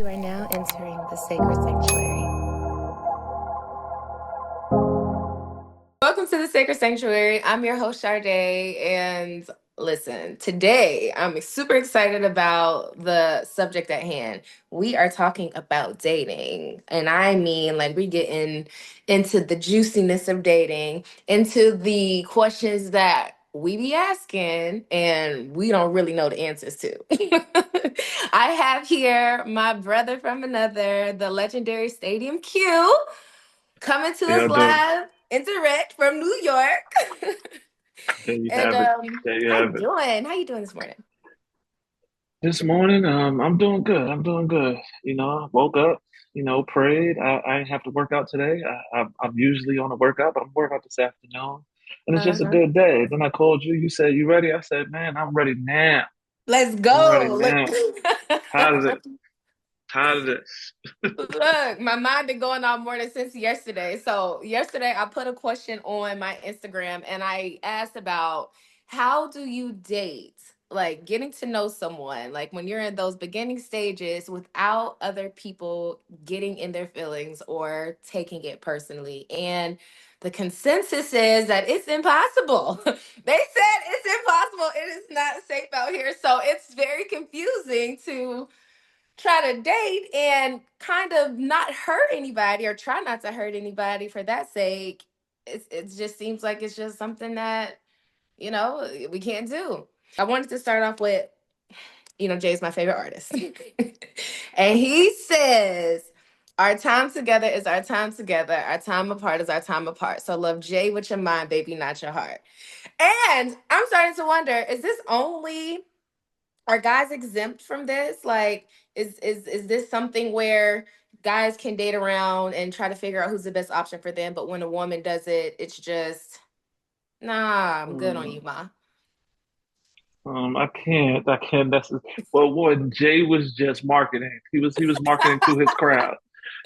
You are now entering the sacred sanctuary. Welcome to the Sacred Sanctuary. I'm your host, Shardae, and listen, today I'm super excited about the subject at hand. We are talking about dating, and I mean, like, we getting into the juiciness of dating, into the questions that we be asking, and we don't really know the answers to. I have here my brother from another, the legendary Stadium Q, coming to us Yeah, doing. live indirect from New York. There you And have it. There you how you have it. doing? How you doing this morning? This morning, I'm doing good. I'm doing good. Woke up, prayed. I didn't have to work out today. I'm usually on a workout, but I'm working out this afternoon. And it's just a Uh-huh. good day. Then I called you. You said, "You ready?" I said, "Man, I'm ready now. Let's I'm ready go. Look. now. Tired of it. Tired of this." Look, my mind been going on more than since yesterday. So yesterday I put a question on my Instagram and I asked about how do you date? Like getting to know someone, like when you're in those beginning stages without other people getting in their feelings or taking it personally. And the consensus is that it's impossible. They said it's impossible. It is not safe out here. So it's very confusing to try to date and kind of not hurt anybody or try not to hurt anybody for that sake. It just seems like it's just something that, we can't do. I wanted to start off with, Jay's my favorite artist. And he says, our time together is our time together. Our time apart is our time apart. So love Jay with your mind, baby, not your heart. And I'm starting to wonder, is this only are guys exempt from this? Like, is this something where guys can date around and try to figure out who's the best option for them, but when a woman does it, it's just, nah, I'm good on you, Um, ma. I can't. I can't. Well, what Jay was just marketing. He was marketing to his crowd.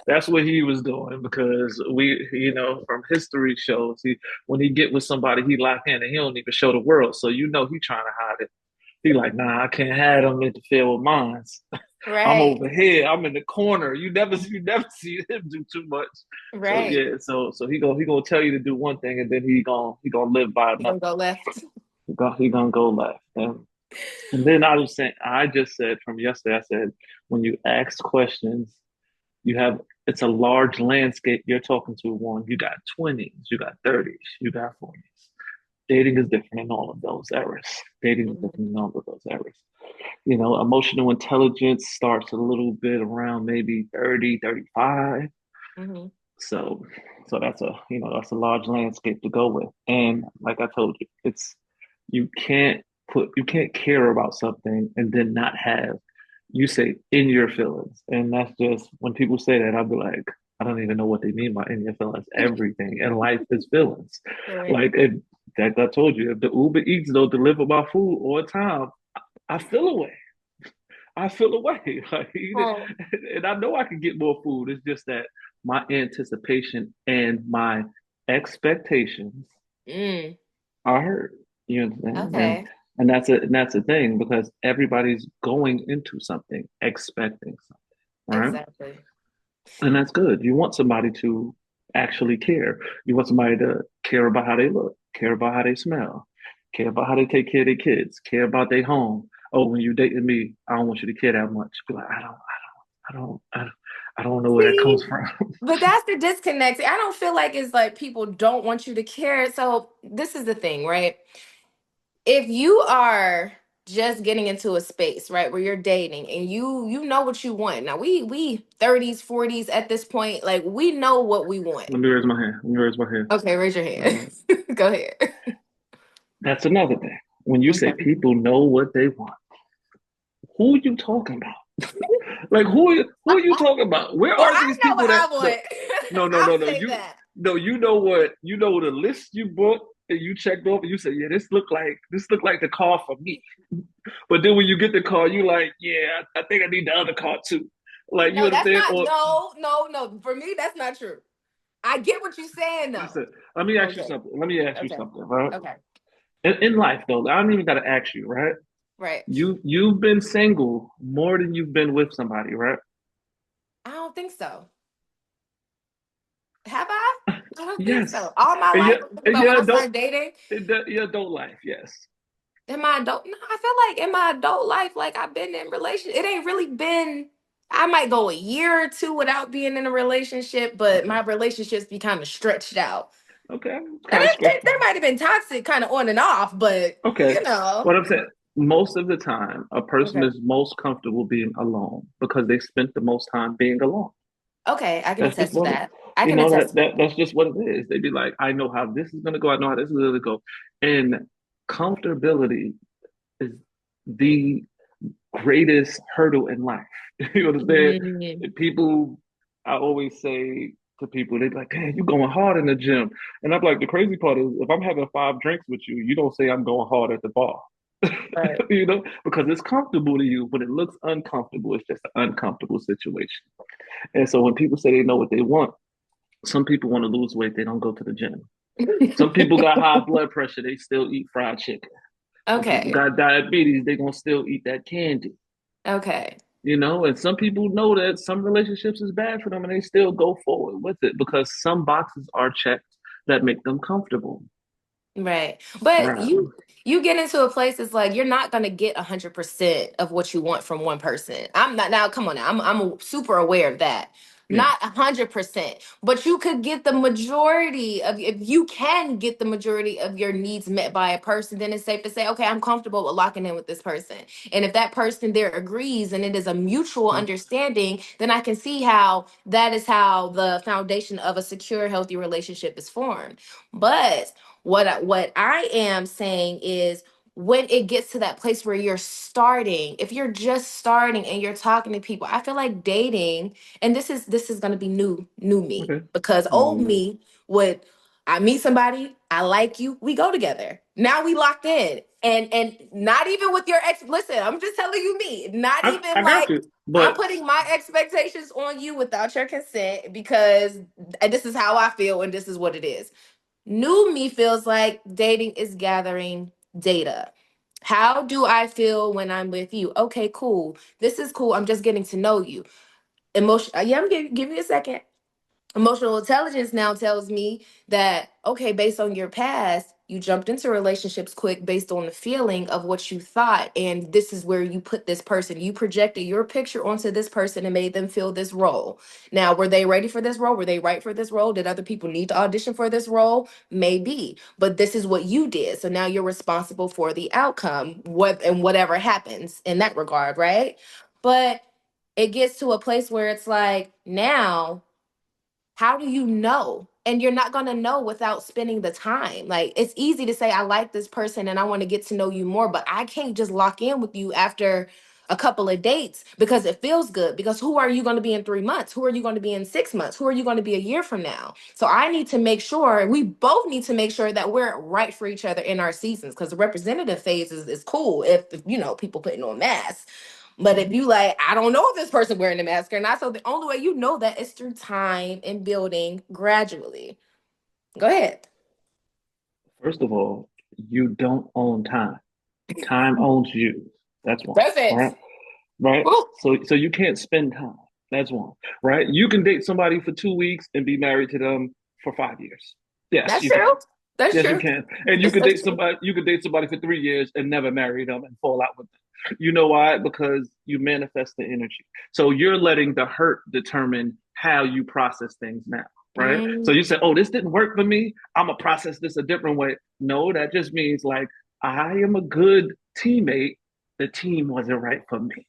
That's what he was doing because from history shows, when he get with somebody, he lock in and he don't even show the world. So he trying to hide it. He like, nah, I can't have them interfere with mine. I'm Right, over here. I'm in the corner. You never see him do too much. So right. yeah, so he gonna tell you to do one thing and then he gonna live by You gonna another. go left? He gonna go left. And then I just said from yesterday, I said, when you ask questions, it's a large landscape you're talking to one. You got 20s, you got 30s, you got 40s. Dating is different in all of those eras. Dating is Mhm, different in all of those eras. Emotional intelligence starts a little bit around maybe 30, 35. mhm. So that's a large landscape to go with. And like I told you, you can't you can't care about something and then not have you say in your feelings. And that's just when people say that, I'll be like, I don't even know what they mean by in your feelings. Everything in life is feelings. Right. Like that I told you, if the Uber Eats don't deliver my food on time, I feel away. I feel away. Like, Oh, and I know I can get more food. It's just that my anticipation and my expectations mm, are hurt. You understand? okay. That's a thing because everybody's going into something expecting something, right? Exactly. And that's good. You want somebody to actually care. You want somebody to care about how they look, care about how they smell, care about how they take care of their kids, care about their home. Oh, when you dating me, I don't want you to care that much. Be like, I don't know where that See, comes from. but that's the disconnect. I don't feel like it's like people don't want you to care. So this is the thing, right? If you are just getting into a space, right, where you're dating and you know what you want. Now we 30s, 40s at this point, like we know what we want. Let me raise my hand. Let me raise my hand. Okay, raise your hand. Go ahead. That's another thing. When you say Okay. people know what they want, who are you talking about? Like who are you talking about? Where Well, are I these know people what that I no want. no no I'll no no say you that. no you know what you know the list you booked and you checked off and you say, yeah, this look like the car for me. But then when you get the car, you like, yeah, I think I need the other car too. Like you No, that's understand? not Or no. For me, that's not true. I get what you're saying though. listen, let me ask you Okay. something. Let me ask you Okay. something, right? Okay. In life though, I don't even gotta ask you, right? Right. You've been single more than you've been with somebody, right? I don't think so. Have I? I don't think Yes. so. All my And life, yeah, I'm thinking and about when yeah, I started dating. your adult life, yes. In my adult, no, I feel like in my adult life, like I've been in relation. It ain't really been. I might go a year or two without being in a relationship, but Okay. my relationships be kind of stretched out. Okay. And Kind of they stretching. might have been toxic, kind of on and off, but Okay. you know. What I'm saying, most of the time, a person Okay. is most comfortable being alone because they spent the most time being alone. Okay, I can That's just attest to what it, that. I you can know, attest to that's just what it is. They'd be like, I know how this is gonna go, I know how this is gonna go. And comfortability is the greatest hurdle in life. You understand? that. People, I always say to people, they're like, "Damn, you going hard in the gym," and I'm like, the crazy part is, if I'm having 5 drinks with you, you don't say I'm going hard at the bar. Right. You know, because it's comfortable to you. When it looks uncomfortable, it's just an uncomfortable situation. And so when people say they know what they want, some people want to lose weight, they don't go to the gym. Some people got high blood pressure, they still eat fried chicken. Some people Okay. got diabetes, they gonna still eat that candy. Okay. You know, and some people know that some relationships is bad for them and they still go forward with it because some boxes are checked that make them comfortable. Right. But Right. you get into a place it's like you're not gonna get 100% of what you want from one person. I'm not now, come on now. I'm super aware of that. Yeah. Not 100%, but you could get the majority of if you can get the majority of your needs met by a person, then it's safe to say, okay, I'm comfortable with locking in with this person. And if that person there agrees and it is a mutual Yeah. understanding, then I can see how that is how the foundation of a secure, healthy relationship is formed. But what I am saying is when it gets to that place where you're starting, if you're just starting and you're talking to people, I feel like dating, and this is going to be new me Okay. because old Mm. me would I meet somebody, I like you, we go together. Now we locked in. And not even with your ex. Listen, I'm just telling you me. Not even I got like you. I'm But putting my expectations on you without your consent because this is how I feel and this is what it is. New me feels like dating is gathering data. How do I feel when I'm with you? Okay, cool. This is cool. I'm just getting to know you. Emotion. Yeah, give me a second. Emotional intelligence now tells me that, okay, based on your past, you jumped into relationships quick based on the feeling of what you thought. And this is where you put this person. You projected your picture onto this person and made them fill this role. Now, were they ready for this role? Were they right for this role? Did other people need to audition for this role? Maybe. But this is what you did. So now you're responsible for the outcome, what and whatever happens in that regard, right? But it gets to a place where it's like now how do you know? And you're not going to know without spending the time. Like it's easy to say I like this person and I want to get to know you more, but I can't just lock in with you after a couple of dates because it feels good. Because who are you going to be in 3 months? Who are you going to be in 6 months? Who are you going to be a year from now? So I need to make sure we both need to make sure that we're right for each other in our seasons because the representative phase is cool if you know people putting on masks. But if you like, I don't know if this person wearing a mask or not. So the only way you know that is through time and building gradually. Go ahead. first of all, you don't own time. Time owns you. That's one. All Perfect. right. Right. Woo. So you can't spend time. That's one. Right. You can date somebody for 2 weeks and be married to them for 5 years. Yes, That's you can. true. That's Yes, you true. can. And you That's, could that's date true. somebody. You could date somebody for 3 years and never marry them and fall out with them. You know why? Because you manifest the energy. So you're letting the hurt determine how you process things now. Right. So Mm, you say, "Oh, this didn't work for me. I'm gonna process this a different way." No, that just means like I am a good teammate. The team wasn't right for me.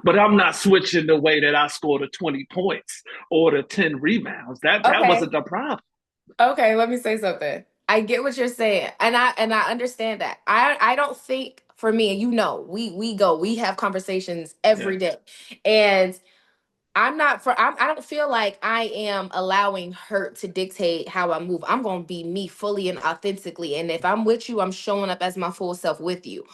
But I'm not switching the way that I scored the 20 points or the 10 rebounds. That okay. wasn't the problem. Okay. Let me say something. I get what you're saying, and I understand that. I don't think for me, and you know, we have conversations Yeah. every day, and I don't feel like I am allowing hurt to dictate how I move. I'm going to be me fully and authentically. And if I'm with you, I'm showing up as my full self with you.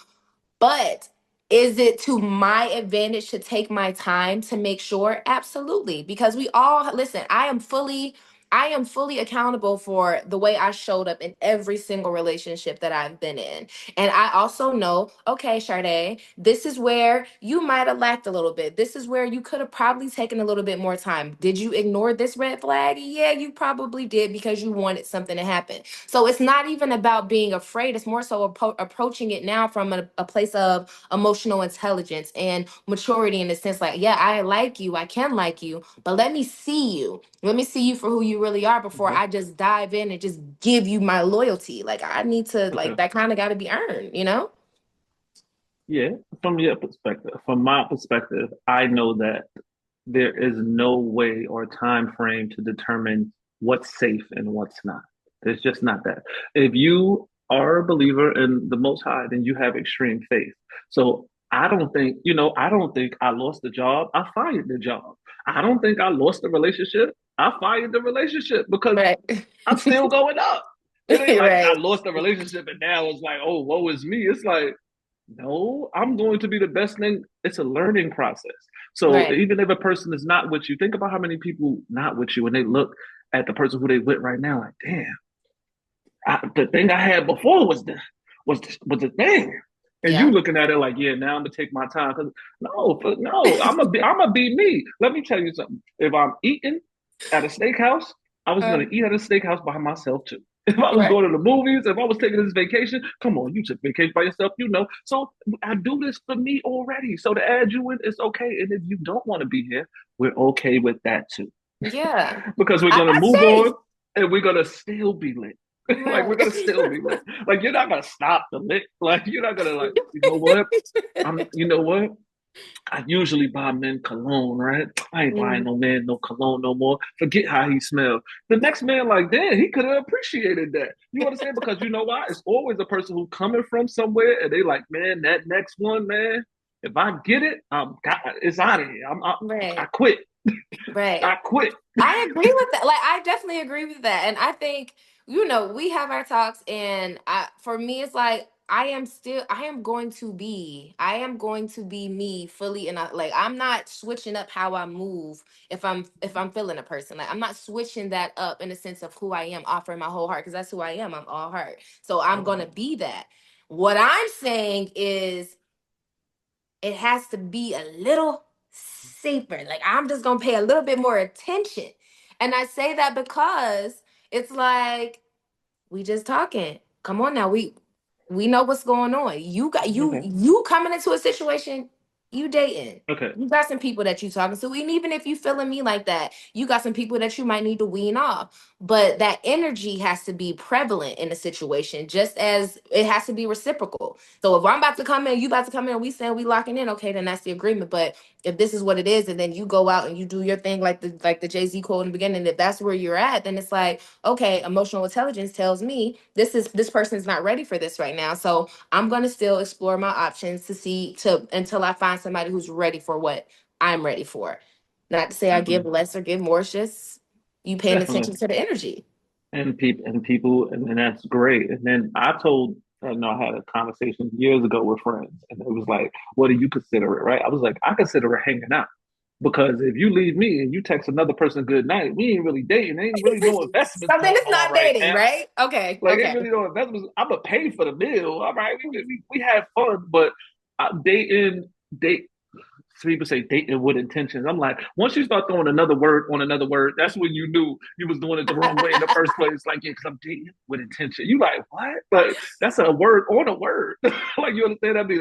But is it to my advantage to take my time to make sure? Absolutely. Because we all, listen, I am fully I am fully accountable for the way I showed up in every single relationship that I've been in. And I also know, okay, Sade, this is where you might have lacked a little bit. This is where you could have probably taken a little bit more time. Did you ignore this red flag? Yeah, you probably did because you wanted something to happen. So it's not even about being afraid. It's more so approaching it now from a place of emotional intelligence and maturity in the sense like, yeah, I like you. I can like you, but let me see you. Let me see you for who you really are before Okay. I just dive in and just give you my loyalty. Like I need to like Okay. that kind of got to be earned, you know? Yeah, from your perspective, from my perspective, I know that there is no way or time frame to determine what's safe and what's not. There's just not that. If you are a believer in the Most High, then you have extreme faith. So I don't think I lost the job. I fired the job. I don't think I lost the relationship. I fired the relationship because Right. I'm still going up. It ain't like I Right. lost the relationship and now it's like, oh, woe is me. It's like, no, I'm going to be the best thing. It's a learning process. So Right. even if a person is not with you, think about how many people not with you and they look at the person who they with right now, like, damn, the thing I had before was the thing. And you Yeah. looking at it like, yeah, now I'm gonna take my time. Cause no, I'm gonna be me. Let me tell you something. If I'm eating at a steakhouse, I was Uh, gonna eat at a steakhouse by myself too. If I was right. going to the movies, if I was taking this vacation, come on, you took vacation by yourself, you know. So I do this for me already. So to add you in, it's okay. And if you don't want to be here, we're okay with that too. Yeah. Because we're gonna I move on say and we're gonna still be lit. Like we're right. gonna still be lit. Like you're not gonna stop the lit. Like you're not gonna like, you know what? You know what? I usually buy men cologne, right? I ain't buying Mm, no man no cologne no more. Forget how he smelled. The next man, like, damn, he could have appreciated that. You understand? Because you know why? It's always a person who coming from somewhere and they like, man, that next one, man. If I get it, it's out of here. I right. quit. Right. I quit. I agree with that. Like I definitely agree with that. And I think, we have our talks and for me it's like I am going to be me fully and like I'm not switching up how I move if I'm feeling a person. Like I'm not switching that up in the sense of who I am, offering my whole heart because that's who I am. I'm all heart. So I'm going to Right. be that. What I'm saying is it has to be a little safer. Like I'm just gonna pay a little bit more attention. And I say that because it's like we just talking. Come on now, we know what's going on. You got you Okay. you coming into a situation, you dating. Okay. You got some people that you talking to, and even if you feeling me like that, you got some people that you might need to wean off. But that energy has to be prevalent in the situation, just as it has to be reciprocal. So if I'm about to come in, you about to come in, and we saying we locking in, okay, then that's the agreement. But if this is what it is, and then you go out and you do your thing, like the Jay-Z quote in the beginning, if that's where you're at, then it's like, okay, emotional intelligence tells me this person's not ready for this right now. So I'm gonna still explore my options to see to until I find somebody who's ready for what I'm ready for. Not to say I give Definitely. less or give more, it's just you paying Definitely. attention to the energy. And people, and that's great. And then I had a conversation years ago with friends, and it was like, what do you consider it, right? I was like, I consider it hanging out. Because if you leave me and you text another person good night, we ain't really dating. Ain't really no investments Something going is on not right dating, now. right? Okay, Like ain't okay. really no investments. I'm gonna pay for the meal. All right, we have fun, but date. People say dating with intentions. I'm like, once you start throwing another word on another word, that's when you knew you was doing it the wrong way in the first place. Like, yeah, because I'm dating with intention. You like what? But that's a word on a word. Like you understand? I mean,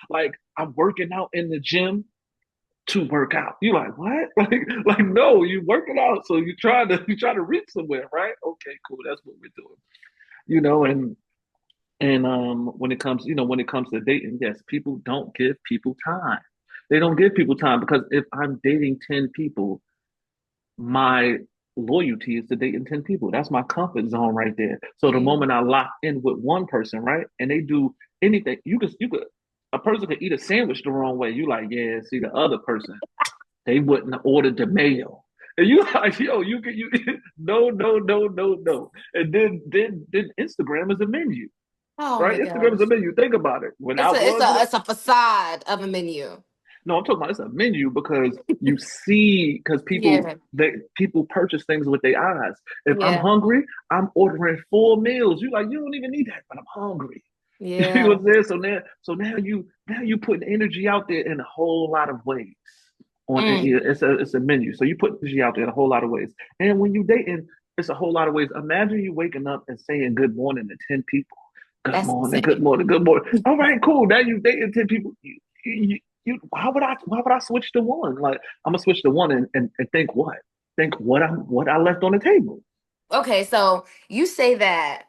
like I'm working out in the gym to work out. You like what? Like no, you working out, so you try to reach somewhere, right? Okay, cool. That's what we're doing. You know, and when it comes to dating, yes, people don't give people time. They don't give people time because if I'm dating 10 people, my loyalty is to dating 10 people. That's my comfort zone right there. So the Mm. moment I lock in with one person, right, and they do anything, you could a person could eat a sandwich the wrong way. You like, yeah, see the other person, they wouldn't have ordered the mayo. And you like, yo, you no, no, no, no, no. And then Instagram is a menu, Oh right? my Instagram is a gosh. menu. Think about it. It's When a I it's was a with it's a facade of a menu. No, I'm talking about it's a menu because you see, because Yeah, people purchase things with their eyes. If I'm yeah, hungry, I'm ordering 4 meals. You like, you don't even need that, but I'm hungry. You know what yeah. I'm saying? So now you putting energy out there in a whole lot of ways. Mm, It's a menu. So you put energy out there in a whole lot of ways. And when you dating, it's a whole lot of ways. Imagine you waking up and saying good morning to 10 people. Good that's morning, good insane. morning, good morning. All right, cool. Now you dating 10 people. Why would I switch to one? Like I'm gonna switch to one and think what? Think what I left on the table. Okay, so you say that,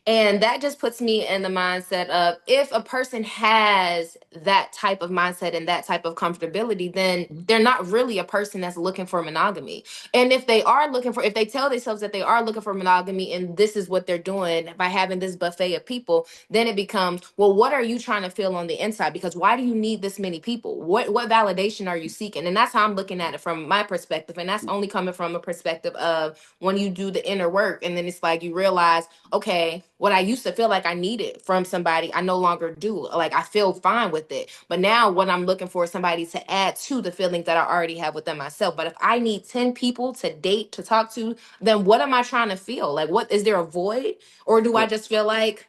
and that just puts me in the mindset of if a person has that type of mindset and that type of comfortability, then they're not really a person that's looking for monogamy. And if they are looking for, if they tell themselves that they are looking for monogamy and this is what they're doing by having this buffet of people, then it becomes, well, what are you trying to feel on the inside? Because why do you need this many people? What validation are you seeking? And that's how I'm looking at it from my perspective. And that's only coming from a perspective of when you do the inner work and then it's like you realize, okay, what I used to feel like I needed from somebody I no longer do. Like I feel fine with it, but now what I'm looking for is somebody to add to the feelings that I already have within myself. But if I need 10 people to date, to talk to, then what am I trying to feel? Like, what is there a void, or do I Well, just feel like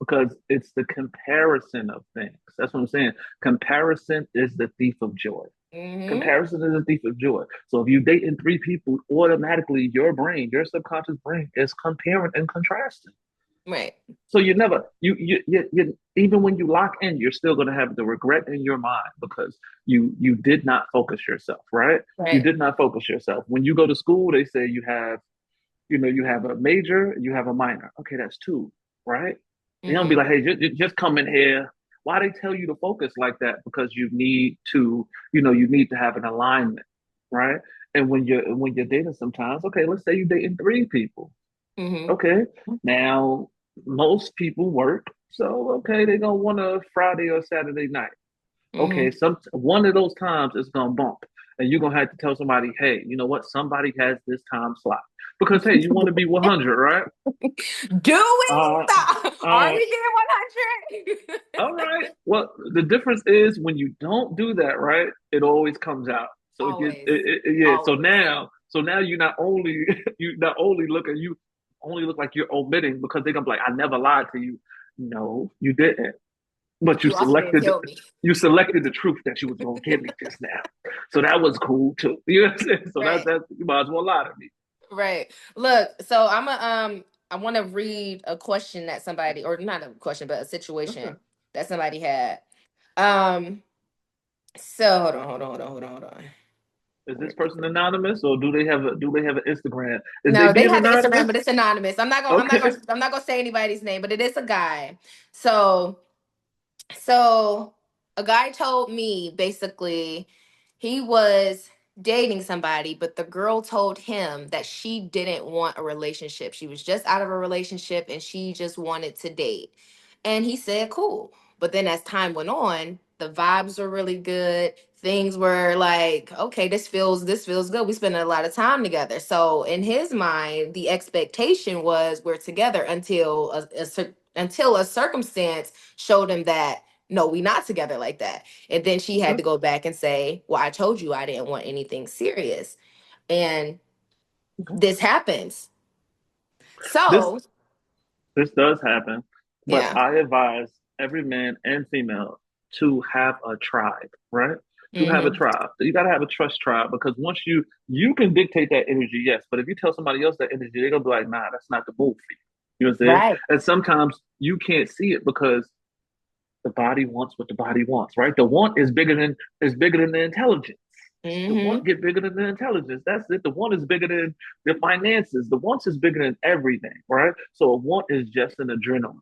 because it's the comparison of things. That's what I'm saying. Comparison is the thief of joy. mm-hmm, Comparison is a thief of joy. So if you dating 3 people, automatically your brain, your subconscious brain, is comparing and contrasting. right, So you never you even when you lock in, you're still going to have the regret in your mind because you did not focus yourself, right? You right, did not focus yourself. When you go to school, they say you have a major, you have a minor. Okay, that's two, right? They don't be mm-hmm, like, hey, just come in here. Why they tell you to focus like that? Because you need to have an alignment, right? And when you're dating, sometimes, okay, let's say you're dating 3 people. mm-hmm, Okay, now most people work, so okay, they're gonna want a Friday or Saturday night. mm-hmm. Okay, some one of those times it's gonna bump, and you're gonna have to tell somebody, hey, you know what? Somebody has this time slot because hey, you want to be 100, right? Do we Uh, stop? Are uh, we getting 100? all right. Well, the difference is when you don't do that, right? It always comes out. So Always, yeah. So always. now you not only you only look like you're omitting because they're gonna be like, I never lied to you. No, you didn't. But you You also didn't selected tell me. you selected the truth that you was gonna give me just now. So that was cool too. You know what I'm saying? So that Right. that you might as well lie to me. Right. Look, so I want to read a question that somebody, or not a question, but a Okay. situation that somebody had. Um so hold on. Is Where this is person it? anonymous or do they have an Instagram? Is they No, they being have an Instagram, anonymous? but it's anonymous. Okay. I'm not gonna say anybody's name, but it is a guy. So So a guy told me basically he was dating somebody, but the girl told him that she didn't want a relationship. She was just out of a relationship and she just wanted to date. And he said, cool. But then as time went on, the vibes were really good. Things were like, okay, this feels good. We spent a lot of time together. So in his mind, the expectation was we're together until until a circumstance showed him that no, we not together like that. And then she had Okay. to go back and say, well, I told you I didn't want anything serious. And Okay. this happens. This So, this does happen, but yeah. I advise every man and female to have a tribe, right? To have a Hmm. tribe. You got to have a trust tribe because once you can dictate that energy, yes, but if you tell somebody else that energy, they're gonna be like, nah, that's not the move for you. You know what I'm saying? Right. And sometimes you can't see it because the body wants what the body wants, right? The want is bigger than the intelligence. The want Hmm. get bigger than the intelligence. That's it. The want is bigger than the finances. The wants is bigger than everything, right? So a want is just an adrenaline.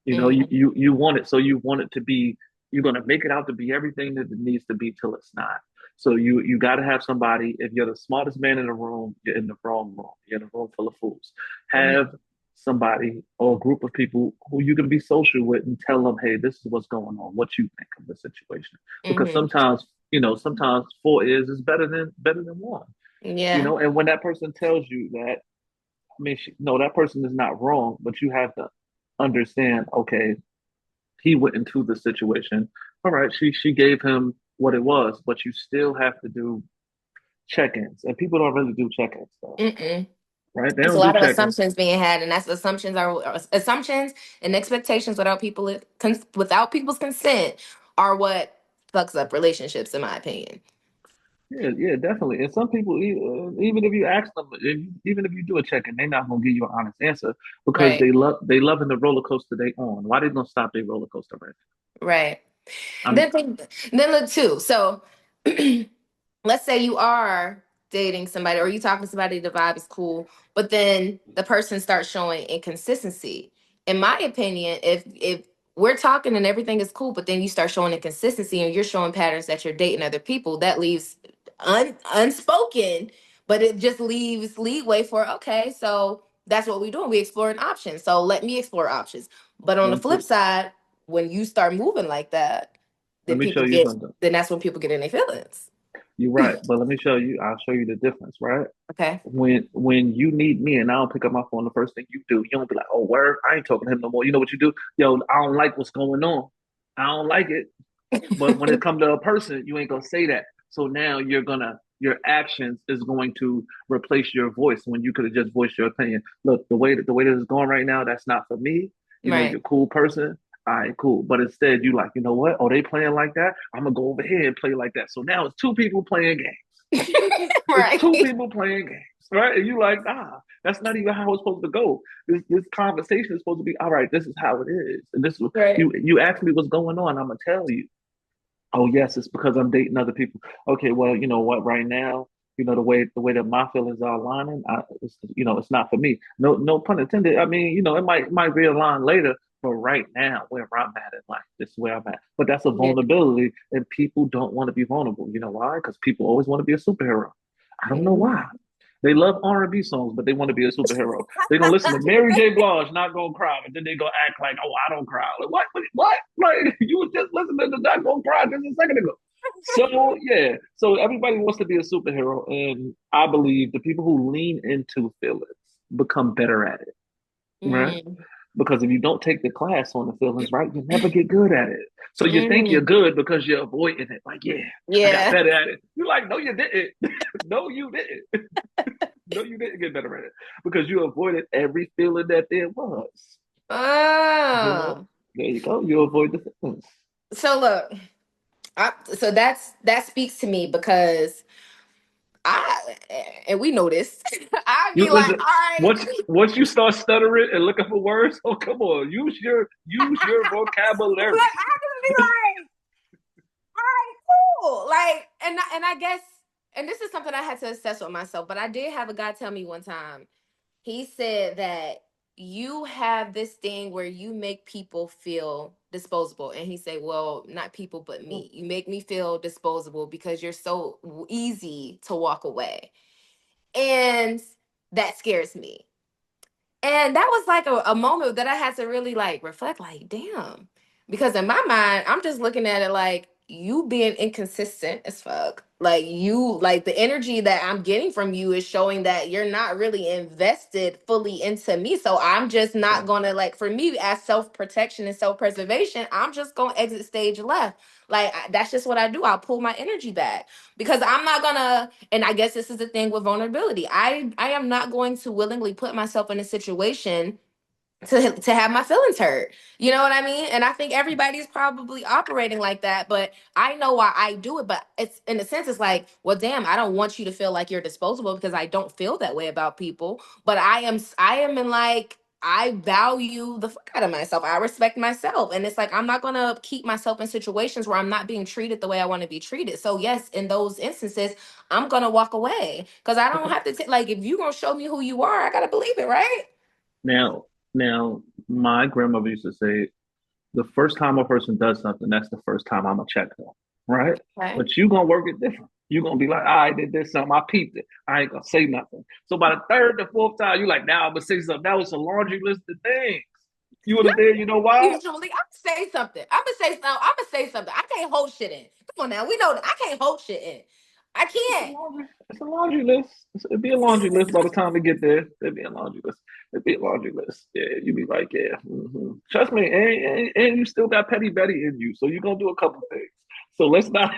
You know, you Hmm. you you want it, so you want it to be. You're gonna make it out to be everything that it needs to be till it's not. So you got to have somebody. If you're the smartest man in the room, you're in the wrong room. You're in a room full of fools. Hmm. Have somebody or a group of people who you can be social with and tell them, hey, this is what's going on. What you think of the situation? Because Hmm. sometimes four ears is better than one. Yeah. And when that person tells you that, I mean, no, that person is not wrong, but you have to understand. Okay, he went into the situation. All right, she gave him. what it was, but you still have to do check-ins, and people don't really do check-ins though, Mm-mm. right? They There's a don't do lot of check-ins. assumptions being had, and that's assumptions and expectations without people's consent are what fucks up relationships, in my opinion. Yeah, yeah, definitely. And some people, even if you ask them, even if you do a check-in, they're not gonna give you an honest answer because Right, they loving the roller coaster they on. Why they gonna stop their roller coaster right right. now? Then then look too. So let's say you are dating somebody or you talking to somebody, the vibe is cool, but then the person starts showing inconsistency. In my opinion, if we're talking and everything is cool, but then you start showing inconsistency and you're showing patterns that you're dating other people, that leaves unspoken, but it just leaves leeway for okay, so that's what we're doing. We exploring options. So let me explore options. But on Let the me flip tell, side, when you start moving like that, let then me show people you get something. then that's when people get in their feelings. You're right, but let me show you. I'll show you the difference, right? Okay. When you need me and I don't pick up my phone, the first thing you do, you don't be like, "Oh, word, I ain't talking to him no more." You know what you do? Yo, I don't like what's going on. I don't like it. But when it comes to a person, you ain't gonna say that. So now your actions is going to replace your voice when you could have just voiced your opinion. Look, the way this is going right now, that's not for me. You know, Right. you're a cool person. All right, cool. But instead, you like, you know what? Oh, they playing like that. I'm gonna go over here and play like that. So now it's two people playing games. It's two Right. people playing games, right? And you like, that's not even how it's supposed to go. This conversation is supposed to be, all right, this is how it is. And this is Right. you ask me what's going on, I'm gonna tell you. Oh yes, it's because I'm dating other people. Okay, well, you know what? Right now, the way that my feelings are aligning, it's not for me. No, no pun intended. I mean, it might realign later, but right now, where I'm at in life, this is where I'm at. But that's a Yeah. vulnerability, and people don't want to be vulnerable. You know why? Because people always want to be a superhero. I don't know Mhm. why. They love R&B songs, but they want to be a superhero. They're gonna listen to Mary J. Blige, not gonna cry, but then they gonna act like, oh, I don't cry. Like, what? What? Like you were just listening to Not Gonna Cry just a second ago. So yeah, so everybody wants to be a superhero, and I believe the people who lean into feelings become better at it, right? Mm. Because if you don't take the class on the feelings, right, you never get good at it. So you think you're Mm. good because you're avoiding it. Like, yeah, I got Yeah. better at it. You're like, no, you didn't. No, you didn't. No, you didn't get better at it because you avoided every feeling that there was. You know, Oh. there you go. You avoid the feelings. So look, so that speaks to me because I and we know this. I You be like, listen. all right. Once you start stuttering and looking for words, oh come on, use your Like vocabulary. I just be like, cool. Like, and I guess, and this is something I had to assess with myself, but I did have a guy tell me one time. He said that you have this thing where you make people feel disposable, and he said, "Well, not people, but me. You make me feel disposable because you're so easy to walk away, and that scares me." And that was like a moment that I had to really like reflect, like, damn. Because in my mind, I'm just looking at it like you being inconsistent as fuck. Like you, like the energy that I'm getting from you is showing that you're not really invested fully into me. So I'm just not So gonna like for me as self-protection and self-preservation, I'm just gonna exit stage left. Like that's just what I do. I'll pull my energy back because I'm not gonna, and I guess this is the thing with vulnerability. I am not going to willingly put myself in a situation to have my feelings hurt. You know what I mean? And I think everybody's probably operating like that, but I know why I do it. But it's in a sense, it's like, well, damn, I don't want you to feel like you're disposable because I don't feel that way about people. But I am in like I value the fuck out of myself. I respect myself. And it's like I'm not gonna keep myself in situations where I'm not being treated the way I want to be treated. So yes, in those instances, I'm gonna walk away. Cause I don't okay. have to like if you gonna show me who you are, I gotta believe it, right? Now, now, my grandmother used to say, the first time a person does something, that's the first time I'm gonna check them, right? Okay. But you gonna work it different. You gonna be like, I did this something, I peeped it. I ain't gonna say nothing. So by the third, the fourth time, you like, now I'm gonna say something. That was a laundry list of things. You understand? You know why? Usually, I'm gonna say something. I'm gonna say something. I'm gonna say something. I can't hold shit in. Come on now, we know that I can't hold shit in. I can't. It's a laundry list. It'd be a laundry list by the time we get there. It'd be a laundry list. It'd be a laundry list. Yeah, you'd be like, yeah. Trust me, and you still got petty Betty in you, so you're gonna do a couple things. So let's not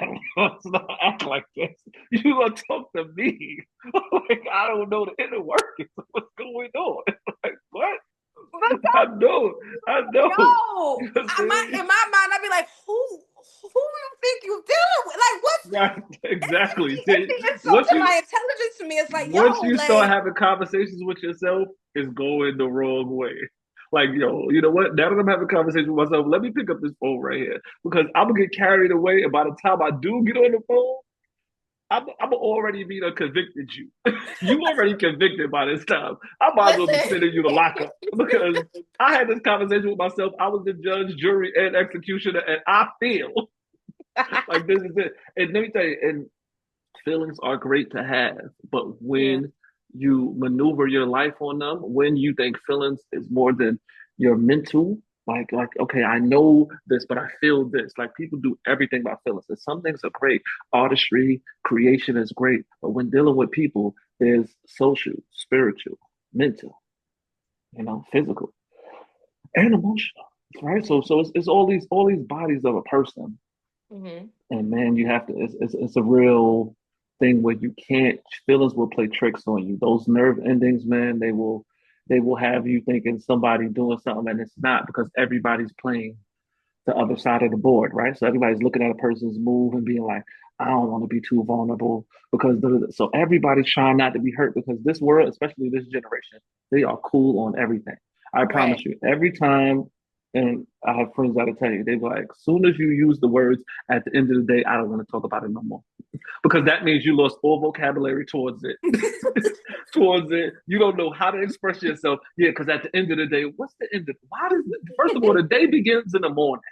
act like this. You gonna talk to me like I don't know the inner workings of what's going on? Like what? I know, I know. You No, know what I'm saying? in my mind, I'd be like, who you think you dealing with? Like, what's Right, exactly. it's the insult Once to you my intelligence to me. It's like, once yo, you start like, having conversations with yourself, it's going the wrong way. Like, yo, you know what? Now that I'm having a conversation with myself, let me pick up this phone right here because I'm gonna get carried away. And by the time I do get on the phone, I'm already be done convicted you. You already convicted by this time. I might as well be listen. sending you to lockup because I had this conversation with myself. I was the judge, jury, and executioner, and I feel like this is it. And let me tell you, and feelings are great to have, but Yeah. when you maneuver your life on them, when you think feelings is more than your mental, like okay, I know this, but I feel this. Like people do everything by feelings. And some things are great. Artistry, creation is great, but when dealing with people, there's social, spiritual, mental, physical and emotional. Right. So it's all these bodies of a person. Hmm. And man, you have to. It's a real thing where you can't. Feelings will play tricks on you. Those nerve endings, man, they will have you thinking somebody doing something, and it's not because everybody's playing the other side of the board, right? So everybody's looking at a person's move and being like, I don't want to be too vulnerable because so everybody's trying not to be hurt because this world, especially this generation, they are cool on everything. I Right. promise you, every time, and I have friends that'll tell you, they're like, as soon as you use the words at the end of the day, I don't want to talk about it no more because that means you lost all vocabulary towards it. Towards it, you don't know how to express yourself. Yeah, because at the end of the day, what's the end of? Why does first of all the day begins in the morning?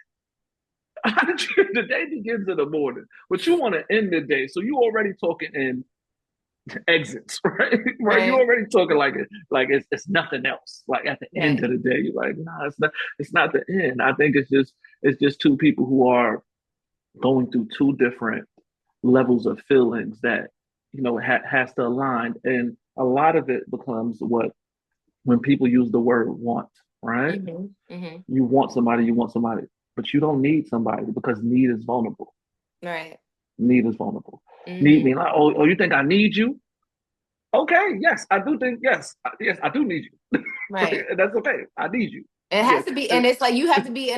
The day begins in the morning, but you want to end the day, so you already talking in exits, right? Right? You Right. already talking like it's nothing else. Like at the end Right. of the day, you're like, nah, it's not the end. I think it's just two people who are going through two different levels of feelings that has to align, and a lot of it becomes what when people use the word want, right? Hmm. Hmm. You want somebody, but you don't need somebody because need is vulnerable. Right. Need is vulnerable. Need Hmm. me like, oh, you think I need you? Okay, yes, I do think yes, I do need you. Right. That's okay. I need you. It Yeah, has to be, and it's like you have to be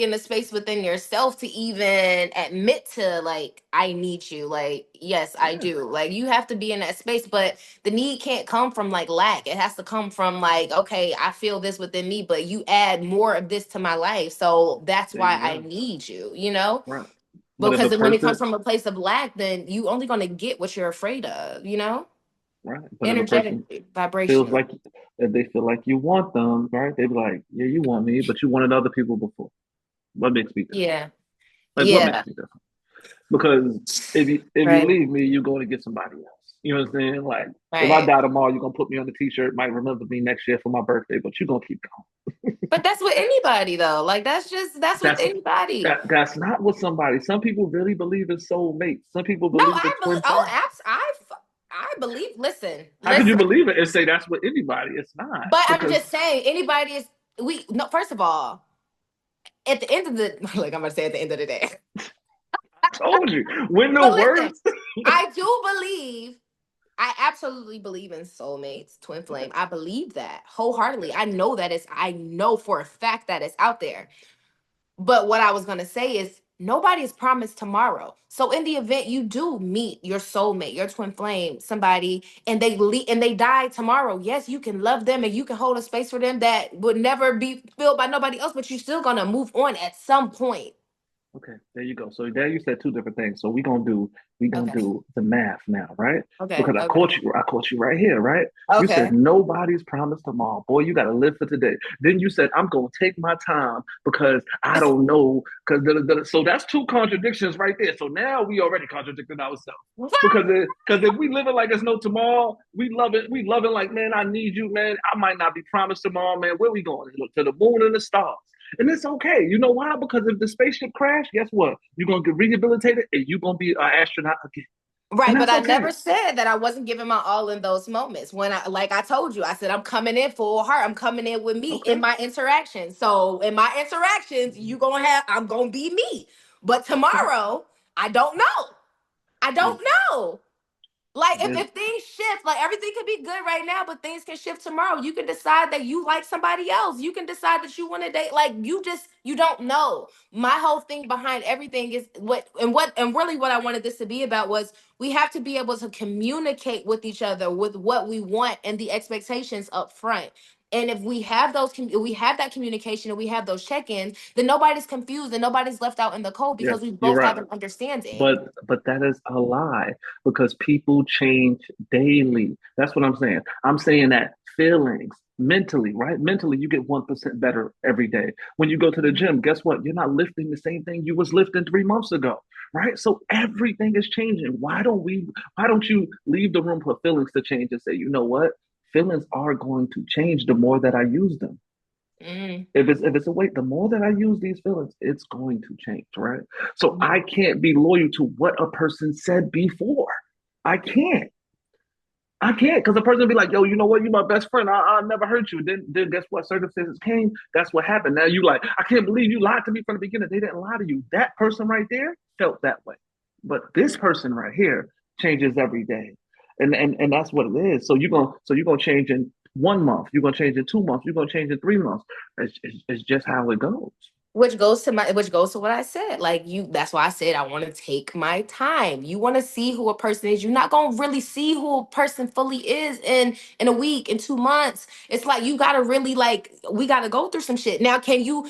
in a space within yourself to even admit to like I need you. Like, yes, I yeah, do. Like you have to be in that space, but the need can't come from like lack. It has to come from like, okay, I feel this within me, but you add more of this to my life. So that's there why you I go. need you, you know? Right. But if a Because when it comes person, from a place of lack, then you only gonna get what you're afraid of, you know? right, but if a person Energetically, feels vibrationally. like if they feel like you want them, right, they be like, yeah, you want me, but you wanted other people before. What makes me different? Yeah. Like, what makes Yeah. me different? Because if you Right. leave me, you're going to get somebody else. You know what I'm saying? Like, if I Right. die tomorrow, you're gonna put me on the t-shirt. Might remember me next year for my birthday, but you're gonna keep going. But that's with anybody though. Like that's with That's anybody. that's not what somebody. Some people really believe in soulmates. Some people No, believe in I believe. twin Oh, flames. I believe. Listen, How could you listen. believe it and say that's what anybody? It's not But I'm because just saying, anybody is. We no. First of all, at the end of the like, I'm gonna say at the end of the day. I told you when the But listen, words. I do believe. I absolutely believe in soulmates, twin flame. I believe that wholeheartedly. I know that it's. I know for a fact that it's out there. But what I was going to say is nobody is promised tomorrow. So in the event you do meet your soulmate, your twin flame, somebody, and and they die tomorrow, yes, you can love them and you can hold a space for them that would never be filled by nobody else, but you're still going to move on at some point. Okay, there you go. So there you said two different things. So we gonna Okay. do the math now, right? Okay. Because I Okay. caught you, I caught you right here, right? You said Okay. nobody's promised tomorrow. Boy, you gotta live for today. Then you said I'm gonna take my time because I don't know. So that's two contradictions right there. So now we already contradicted ourselves. Because if we living like there's no tomorrow, we loving like, man, I need you, man. I might not be promised tomorrow, man. Where we going? To the moon and the stars. And it's okay. You know why? Because if the spaceship crash, guess what? You're gonna get rehabilitated and you're gonna be an astronaut again. And Right, but that's I okay. never said that I wasn't giving my all in those moments. When I, like I told you, I said I'm coming in full heart. I'm coming in with me in Okay. my interactions. So in my interactions, you gonna have I'm gonna be me. But Okay. tomorrow, I don't know. I Mm. don't know. Like There's, if things shift, like everything could be good right now, but things can shift tomorrow. You can decide that you like somebody else. You can decide that you want to date. Like you don't know. My whole thing behind everything is what really what I wanted this to be about was we have to be able to communicate with each other with what we want and the expectations up front. And if we have if we have that communication and we have those check-ins, then nobody's confused and nobody's left out in the cold yeah, because we you're both have right. an understanding. But that is a lie because people change daily. That's what I'm saying. I'm saying that feelings, mentally, right? Mentally, you get 1% better every day. When you go to the gym, guess what? You're not lifting the same thing you was lifting 3 months ago, right? So everything is changing. Why don't you leave the room for feelings to change and say, you know what? Feelings are going to change the more that I use them. Mm, If it's a weight, the more that I use these feelings, it's going to change, right? So yeah. I can't be loyal to what a person said before. I can't. I can't because the person will be like, yo, you know what? You my best friend. I never hurt you. Then guess what? Circumstances came. That's what happened. Now you like, I can't believe you lied to me from the beginning. They didn't lie to you. That person right there felt that way. But this person right here changes every day. And that's what it is. So you're gonna change in 1 month, you're gonna change in 2 months, you're gonna change in 3 months. It's just how it goes. Which goes to what I said. Like that's why I said I want to take my time. You want to see who a person is. You're not gonna really see who a person fully is in a week, in 2 months. It's like you gotta really like we gotta go through some shit. Now, can you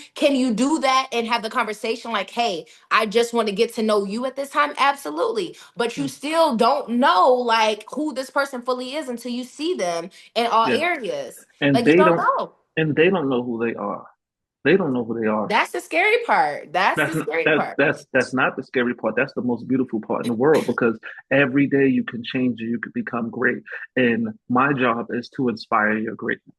do that and have the conversation like, hey, I just want to get to know you at this time? Absolutely. But you still don't know like who this person fully is until you see them in all Yeah. areas. And Like you they don't don't know. and they don't know who they are. They don't know who they are. That's the scary part. That's the That's scary that part. that's not the scary part. That's the most beautiful part in the world because every day you can change and you can become great. And my job is to inspire your greatness.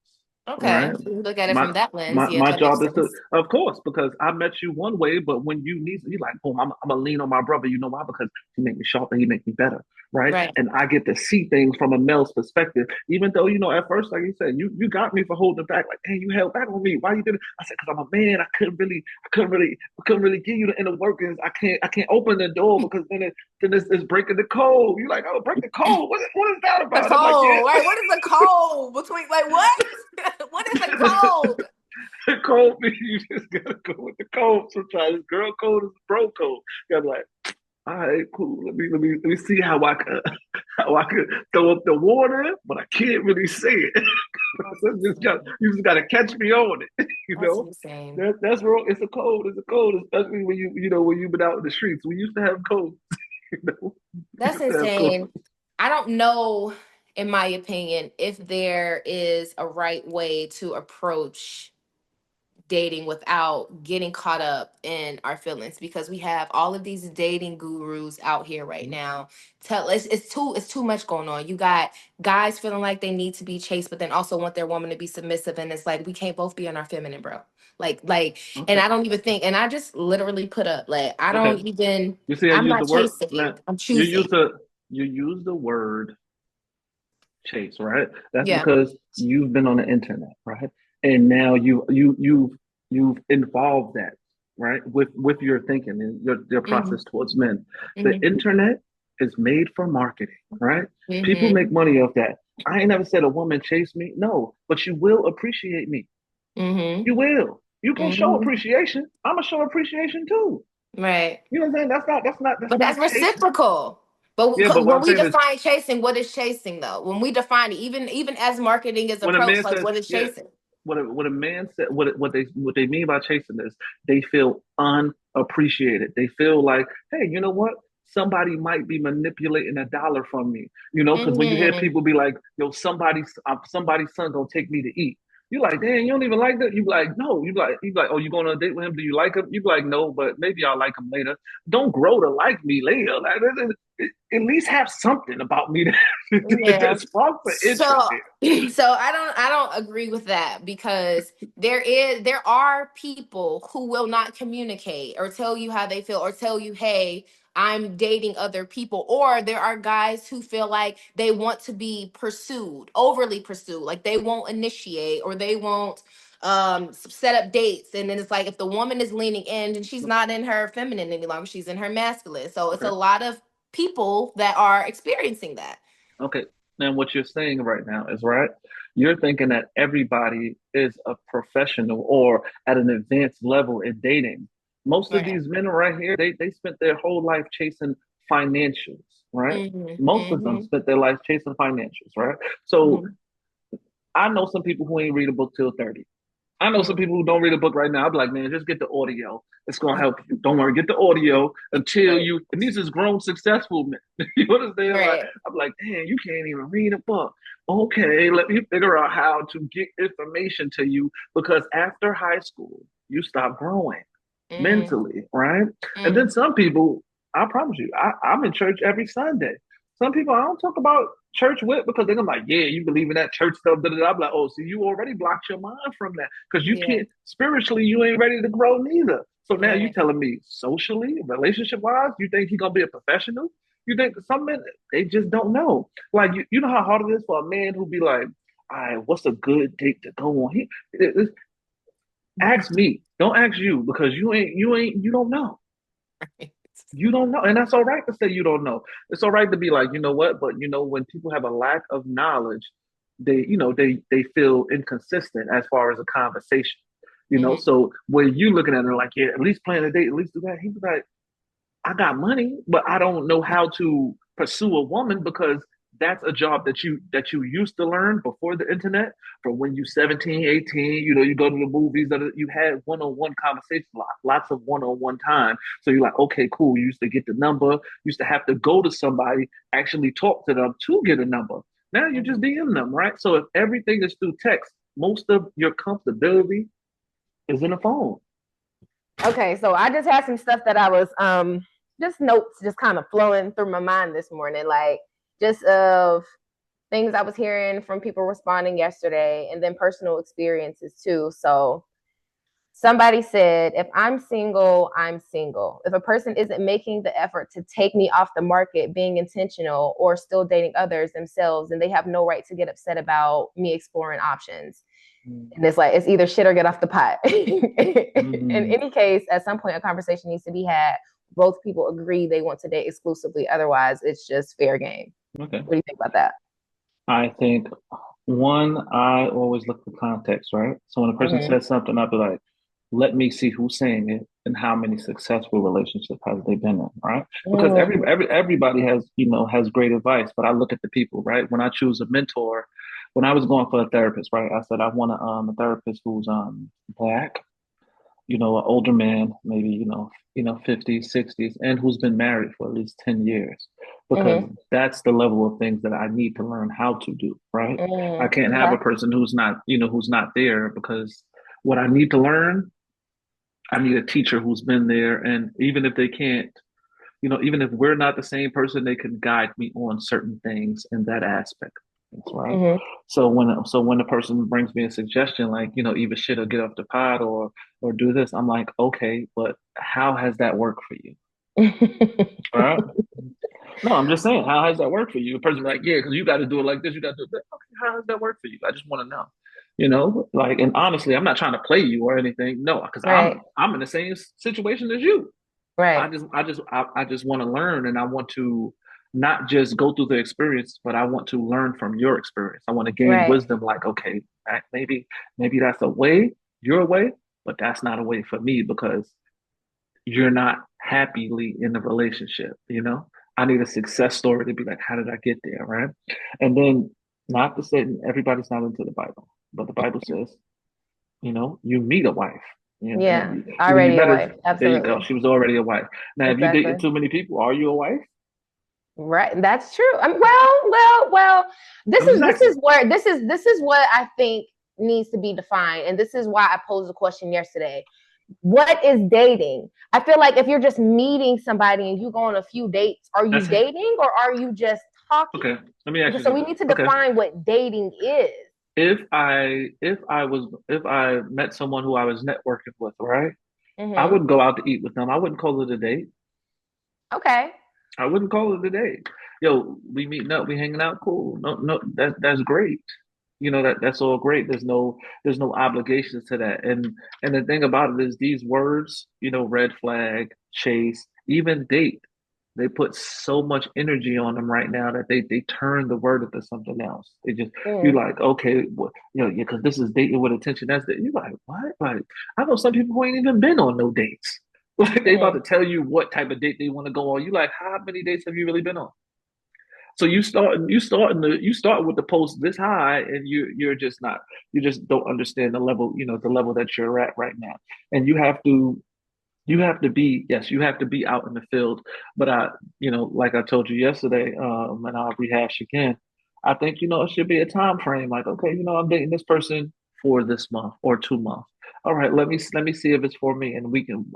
All Okay. right. So you look at it My from that lens. my Yeah, my that makes job is to, sense. of course, because I met you one way, but when you need, you like, boom, I'm gonna lean on my brother. You know why? Because he make me sharper, he make me better, right? Right. And I get to see things from a male's perspective, even though at first, like you said, you got me for holding back, like, hey, you held back on me. Why you did it? I said, because I'm a man. I couldn't really give you the inner workings. I can't open the door because then it's breaking the code. You like, oh, break the code. What is that The about? I'm like, code, yeah. right? What is the code between like what? What is the code? Code me. You just gotta go with the code sometimes. Girl code is bro code. You're like, all right, cool. Let me see how I could throw up the water, but I can't really say it. That's insane. You just gotta catch me on it. You That's know insane. that's wrong. It's a code. It's a code, especially when you've been out in the streets. We used to have codes. You know, we That's used to have codes. insane. I don't know, in my opinion, if there is a right way to approach dating without getting caught up in our feelings because we have all of these dating gurus out here right now. It's too much going on. You got guys feeling like they need to be chased but then also want their woman to be submissive, and it's like we can't both be in our feminine, bro. Like and Okay, I don't even think, and I just literally put up like okay. You see, I I'm use the not word. Now, chasing, I'm you use choosing. the you use the word chase, right? That's Yeah. because you've been on the internet, right? And now you've involved that, right, with your thinking and your Hmm. process towards men. The Hmm. internet is made for marketing, right? People make Hmm. money off that. I ain't never said a woman chase me, no, but you will appreciate me. Hmm. You will. You gonna show Hmm. appreciation. I'm gonna show appreciation too. Right. You know what I'm saying? That's But that's not chasing. reciprocal. But Yeah, but what when I'm we saying is define chasing, what is chasing though? When we define it, even as marketing is when a approached, man like says, what is yeah, chasing? what a man said, what they mean by chasing is they feel unappreciated. They feel like, hey, you know what? Somebody might be manipulating a dollar from me, because when you hear Mm-hmm. people be like, yo, somebody's son gonna take me to eat. You like, damn, you don't even like that. You be like, no. You be like, oh, you going on a date with him? Do you like him? You be like, no, but maybe I'll like him later. Don't grow to like me later. Like, at least have something about me that Yeah. sparks an So interest there. so I don't agree with that because there are people who will not communicate or tell you how they feel or tell you, hey, I'm dating other people. Or there are guys who feel like they want to be pursued, overly pursued, like they won't initiate or they won't set up dates, and then it's like if the woman is leaning in and she's not in her feminine any longer, she's in her masculine. So it's a Okay. lot of people that are experiencing that. Okay. Now, what you're saying right now is right. You're thinking that everybody is a professional or at an advanced level in dating. Most of Right. these men right here, they spent their whole life chasing financials, right? Mm-hmm. Most of them Mm-hmm. spent their life chasing financials, right? So Mm-hmm. I know some people who ain't read a book till 30. I know some Mm-hmm. people who don't read a book right now. I'd be like, man, just get the audio. It's gonna help you. Don't worry, get the audio until Right. you. And these is grown, successful men. You understand? Like, Right. I'm like, damn, you can't even read a book. Okay, let me figure out how to get information to you because after high school, you stop growing Mm-hmm. mentally, right? And Mm-hmm. then some people, I promise you, I'm in church every Sunday. Some people I don't talk about church with because they're gonna be like, yeah, you believe in that church stuff. Da, da, da. I'm like, oh, so you already blocked your mind from that because you Yeah. can't spiritually, you ain't ready to grow neither. So now you Right. telling me socially, relationship wise, you think he's gonna be a professional? You think some men they just don't know. Like you know how hard it is for a man who be like, all right, what's a good date to go on? Ask me, don't ask you because you don't know. You don't know. And that's all right to say you don't know. It's all right to be like, you know what? But when people have a lack of knowledge, they feel inconsistent as far as a conversation. Mm-hmm. So when you looking at it like, yeah, at least plan a date, at least do that, he'd be like, I got money, but I don't know how to pursue a woman because that's a job that you used to learn before the internet. From when you 17, 18, you go to the movies that you had one-on-one conversations, lots of one-on-one time. So you're like, okay, cool. You used to get the number, used to have to go to somebody, actually talk to them to get a number. Now you just Mm-hmm. DM them, right? So if everything is through text, most of your comfortability is in a phone. Okay, so I just had some stuff that I was just notes just kind of flowing through my mind this morning, like just of things I was hearing from people responding yesterday, and then personal experiences too. So somebody said, if I'm single, I'm single. If a person isn't making the effort to take me off the market, being intentional, or still dating others themselves, then they have no right to get upset about me exploring options. And it's like, it's either shit or get off the pot. In Mm-hmm. any case, at some point, a conversation needs to be had. Both people agree they want to date exclusively. Otherwise, it's just fair game. Okay. What do you think about that? I think one, I always look for context, right? So when a person Mm-hmm. says something, I'll be like, let me see who's saying it and how many successful relationships has they been in, right? Because Mm-hmm. everybody has great advice, but I look at the people, right? When I choose a mentor, when I was going for a therapist, right, I said I want a therapist who's black, an older man, maybe, 50s, 60s, and who's been married for at least 10 years, because Mm-hmm. that's the level of things that I need to learn how to do, right? I can't Mm-hmm. have Okay. a person who's not there because what I need to learn, I need a teacher who's been there. And even if they can't, even if we're not the same person, they can guide me on certain things in that aspect. That's right. Mm-hmm. So when the person brings me a suggestion like, either shit or get off the pot or do this, I'm like, okay, but how has that worked for you? All right. No, I'm just saying, how has that worked for you? A person like, yeah, because you got to do it like this, you got to do it. Okay, how has that worked for you? I just want to know. Like, and honestly, I'm not trying to play you or anything. No, because Right. I'm in the same situation as you. I Right. just I just I just want to learn and I want to not just go through the experience, but I want to learn from your experience. I want to gain Right. wisdom like, okay, maybe that's a way, your way, but that's not a way for me because you're not happily in the relationship. I need a success story to be like, how did I get there, right? And then not to say everybody's not into the Bible, but the Bible says, you meet a wife. Yeah. You Already a met her. wife. There you go. Absolutely. She was already a wife. Now, if you dating Exactly. too many people, are you a wife? Right. That's true. Well. This I'm just is this asking. is where this is what I think needs to be defined, and this is why I posed the question yesterday. What is dating? I feel like if you're just meeting somebody and you go on a few dates, are you That's it. dating or are you just Okay. talking? Let me ask you So we something. need to Okay. define what dating is. If I met someone who I was networking with, right? I Mm-hmm. wouldn't go out to eat with them. I wouldn't call it a date. Okay. I wouldn't call it a date. Yo, we meeting up, we hanging out, cool. No, no, that's great. that's all great. There's no obligations to that. And the thing about it is these words, red flag, chase, even date, they put so much energy on them right now that they turn the word into something else. They just you Mm, like, okay, well, yeah, because this is dating with attention. That's that. You like what? Like I know some people who ain't even been on no dates. Like they about to mm, tell you what type of date they want to go on. You like, how many dates have you really been on? So you start with the post this high, and you're just not you just don't understand the level that you're at right now, and you have to be, yes, you have to be out in the field. But like I told you yesterday, and I'll rehash again. I think, it should be a time frame. Like, okay, I'm dating this person for this month or 2 months. All right, let me see if it's for me, and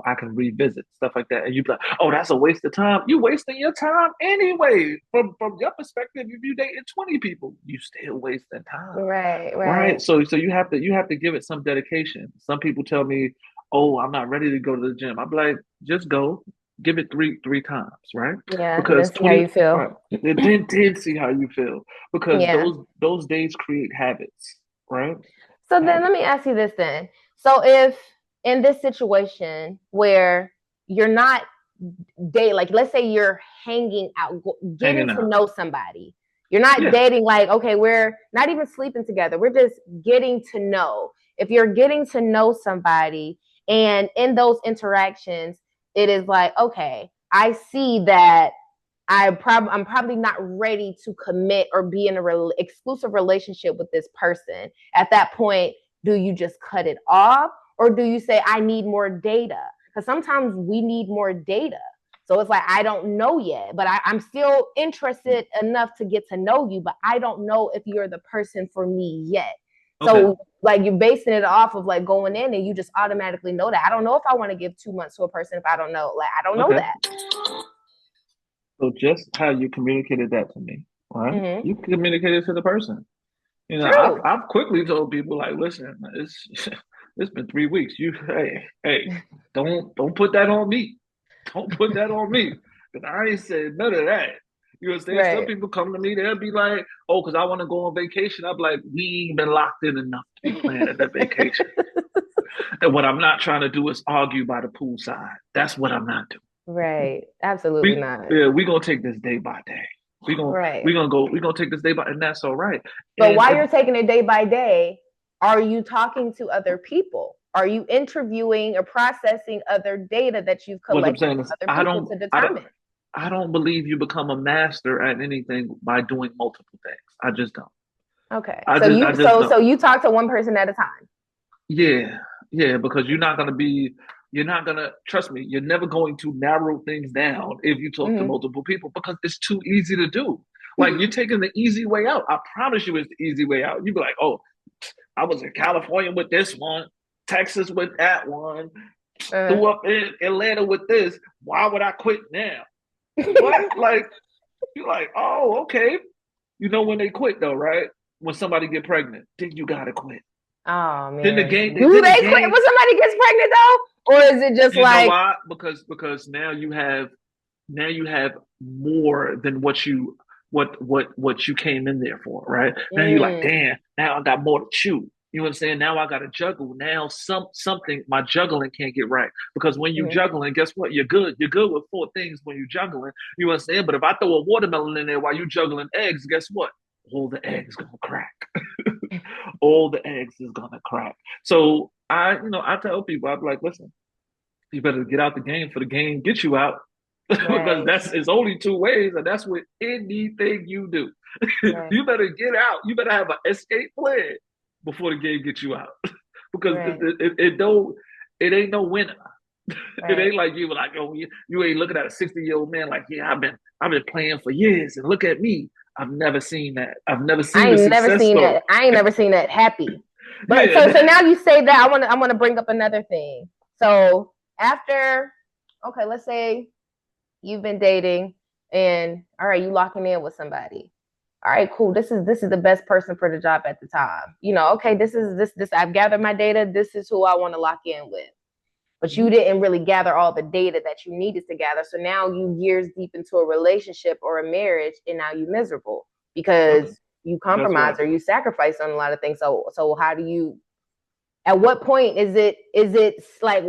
I can revisit stuff like that. And you be like, oh, that's a waste of time. You wasting your time anyway. From your perspective, if you dating 20 people, you still wasting time. right, Right. right. So you have to give it some dedication. Some people tell me, "Oh, I'm not ready to go to the gym." I'm like, just go. Give it three times, right? Yeah, and then Because see how you 20, right. feel. Then see how you feel. Because Yeah. those days create habits, right? So then let Habits. me ask you this then. So if in this situation where you're not like let's say you're hanging out, getting Hanging to out. know somebody. You're not Yeah. dating like, okay, we're not even sleeping together. We're just getting to know. If you're getting to know somebody and in those interactions, it is like, okay, I see that I'm probably not ready to commit or be in a exclusive relationship with this person. At that point, do you just cut it off or do you say I need more data? Because sometimes we need more data. So it's like I don't know yet, but I'm still interested enough to get to know you, but I don't know if you're the person for me yet. Okay. So like you're basing it off of like going in and you just automatically know that. I don't know if I want to give 2 months to a person if I don't know. Like I don't know Okay. that. So just how you communicated that to me, right? Mm-hmm. You communicated to the person. I've True. I've quickly told people like, listen, it's been 3 weeks. Hey, don't put that on me. Don't put that on me. Because I ain't said none of that. You understand? Some Right. people come to me, they'll be like, oh, because I want to go on vacation. I'm like, we ain't been locked in enough to be planning a vacation. And what I'm not trying to do is argue by the poolside. That's what I'm not doing. Right. Absolutely We not. yeah, we gonna take this day by day. We gonna we Right. gonna go. We gonna take this day by, and that's all right. But And while you're taking it day by day, are you talking to other people? Are you interviewing or processing other data that you've what I'm collected saying from is, other people to I don't, determine? I don't believe you become a master at anything by doing multiple things. I just don't. Okay. I So just, I you just so don't. so you talk to one person at a time. Yeah, yeah, because you're not gonna trust me. You're never going to narrow things down if you talk to Mm-hmm. multiple people because it's too easy to do. Like you're taking the easy way out. I promise you, it's the easy way out. You'd be like, oh, I was in California with this one, Texas with that one, uh, threw up in Atlanta with this. Why would I quit now? What? Like you're like, oh, okay. You know when they quit though, right? When somebody get pregnant, then you gotta quit. oh Then the man. game, Do then the they quit game. when somebody gets pregnant though? Or is it just You know like why? Because now you have more than what you came in there for, right? Now you're like, mm, damn, now I got more to chew. You know what I'm saying? Now I gotta juggle. Now something my juggling can't get right. Because when you mm, juggling, guess what? You're good. You're good with four things when you juggling. You know what I'm saying? But if I throw a watermelon in there while you juggling eggs, guess what? All the eggs gonna crack. All the eggs is gonna crack. So I tell people, I'm like, listen, you better get out the game for the game get you out. Because right, that's it's only two ways, and that's with anything you do. right, You better get out. You better have an escape plan before the game gets you out. Because right, it ain't no winner. It right. ain't like you were like, oh, you ain't looking at a 60-year-old man like, yeah, I've been playing for years, and look at me. I've never seen that. I've never seen the success story. I ain't never seen that happy. But so Yeah. now you say that I want to bring up another thing. So after okay, let's say you've been dating and all right, you locking in with somebody. All right, cool. This is the best person for the job at the time. You know, okay, this I've gathered my data. This is who I want to lock in with. But you Mhm. didn't really gather all the data that you needed to gather. So now you years deep into a relationship or a marriage and now you're miserable Okay. because you That's compromise right. or you sacrifice on a lot of things. So how do you, at what point is it like,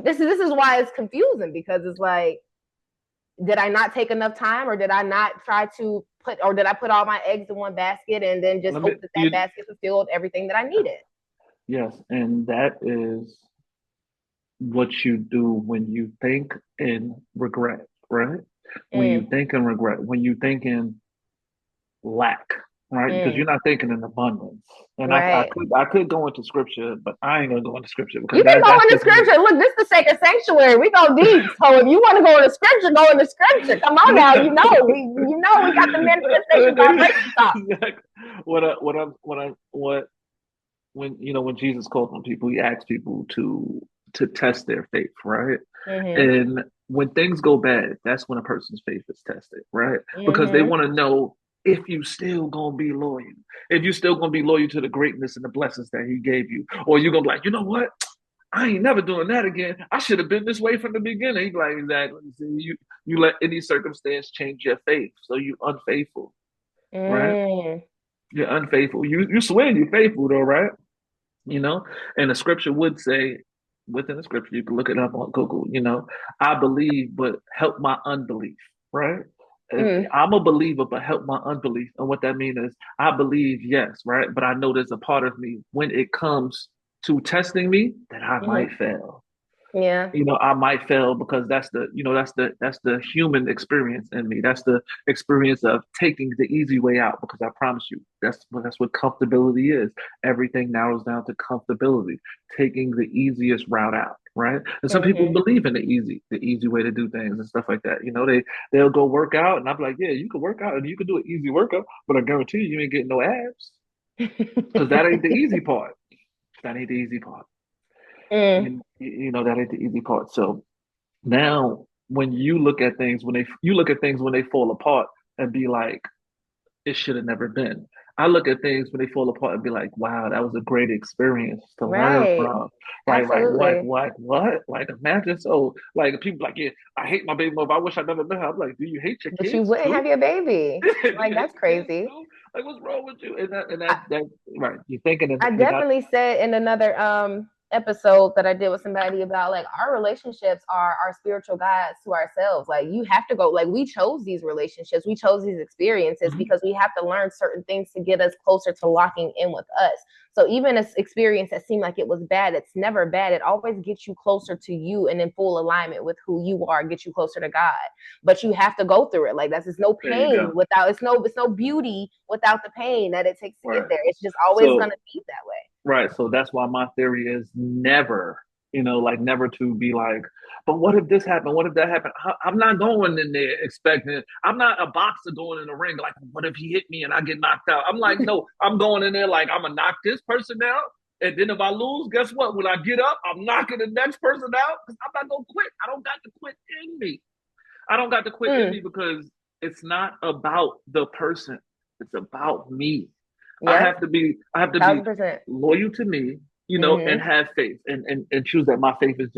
this is why it's confusing, because it's like, did I not take enough time, or did I not try to put, or did I put all my eggs in one basket and then just Let me hope that that you basket fulfilled everything that I needed? yes, and that is what you do when you think in regret, right? When you Mm, think in regret, when you think in lack, right? Because mm. you're not thinking in abundance. And Right. I could go into scripture, but I ain't gonna go into scripture You because can go that's into just me. scripture. Look, this is the sacred sanctuary. We go deep. So if you want to go into scripture, go into scripture. Come on now. We got the manifestation vibration talk. What when when Jesus called on people, he asked people to test their faith, right? Mm-hmm. And when things go bad, that's when a person's faith is tested, right? Because they Mm-hmm. want to know if you still gonna be loyal, if you still gonna be loyal to the greatness and the blessings that he gave you, or you're gonna be like, you know what? I ain't never doing that again. I should have been this way from the beginning. He's like, exactly. See, you let any circumstance change your faith, so you unfaithful, right? Mm. You're unfaithful. You swear you're faithful though, right? you know and the scripture would say, within the scripture, you can look it up on Google, I believe but help my unbelief, right? Mm. I'm a believer but help my unbelief, and what that means is I believe, yes, right, but I know there's a part of me when it comes to testing me that I might Mm-hmm. fail. Yeah. I might fail because that's the human experience in me. That's the experience of taking the easy way out. Because I promise you, that's what comfortability is. Everything narrows down to comfortability, taking the easiest route out, right? And some people Mm-hmm. believe in the easy way to do things and stuff like that. They'll go work out, and I'm like, yeah, you can work out and you can do an easy workout, but I guarantee you ain't getting no abs because that ain't the easy part. That ain't the easy part. Mm. That ain't the easy part. So now, when you look at things when they fall apart and be like, it should have never been. I look at things when they fall apart and be like, wow, that was a great experience to learn Right. from. Like Absolutely. what? Like imagine, so like people like, yeah, I hate my baby mother. I wish I never met her. I'm like, do you hate your But you kids wouldn't too? have your baby. Do Like, you hate that's your kids crazy. too? Like, what's wrong with you? And I, that right. You're thinking, and I you're not. definitely said in another episode that I did with somebody about, like, our relationships are our spiritual guides to ourselves. Like, you have to go, like, we chose these relationships, we chose these experiences Mhm. because we have to learn certain things to get us closer to locking in with us. So even an experience that seemed like it was bad, it's never bad. It always gets you closer to you and in full alignment with who you are, get you closer to God. But you have to go through it. Like, that's, it's no There you pain go. without, it's no beauty without the pain that it takes to get Right. there. It's just always gonna So be that way. right. So that's why my theory is never, like never to be like, but what if this happened? What if that happened? I'm not going in there expecting, I'm not a boxer going in the ring like, what if he hit me and I get knocked out? I'm like, no, I'm going in there like, I'm going to knock this person out. And then if I lose, guess what? When I get up, I'm knocking the next person out because I'm not going to quit. I don't got to quit in me. I don't got to quit in me Mm, because it's not about the person. It's about me. yep, I have to be 1000%. loyal to me, and Mm-hmm. have faith and choose that my faith is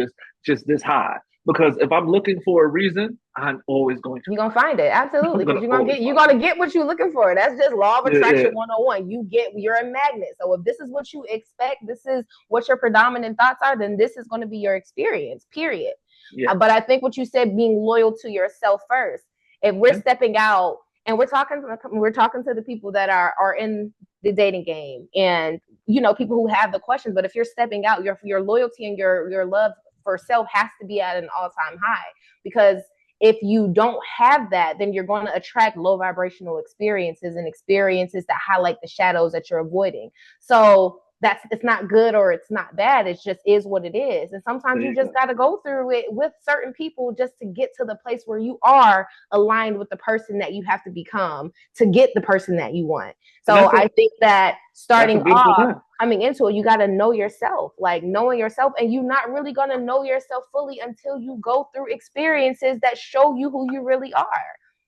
just this high. Because if I'm looking for a reason, I'm always going to You're gonna find it, find. absolutely, I'm because gonna you're gonna always get you're find gonna get what you're looking for. That's just law of it. Yeah, attraction yeah, 101. You're a magnet. So if this is what you expect, this is what your predominant thoughts are, then this is going to be your experience. Period. yeah. But I think what you said, being loyal to yourself first. If we're Yeah. stepping out and we're talking to the people that are in the dating game, and people who have the questions. But if you're stepping out, your loyalty and your love for self has to be at an all-time high, because if you don't have that, then you're going to attract low vibrational experiences and experiences that highlight the shadows that you're avoiding. So it's not good or it's not bad. It just is what it is. And There sometimes you you just go. got to go through it with certain people just to get to the place where you are aligned with the person that you have to become to get the person that you want. And So I think that that's a starting beautiful off, thing. coming into it, you got to know yourself, like knowing yourself. And you're not really going to know yourself fully until you go through experiences that show you who you really are.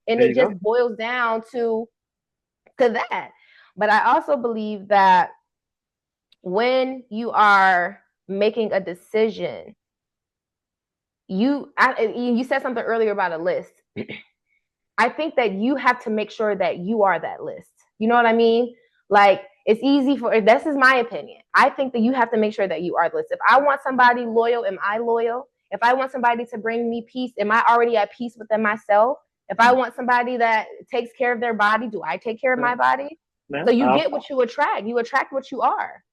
And There it you just go. boils down to that. But I also believe that when you are making a decision, you said something earlier about a list. I think that you have to make sure that you are that list. You know what I mean? Like, it's easy for, this is my opinion. I think that you have to make sure that you are this. If I want somebody loyal, am I loyal? If I want somebody to bring me peace, am I already at peace within myself? If I want somebody that takes care of their body, do I take care of my body? So you get what you attract. You attract what you are.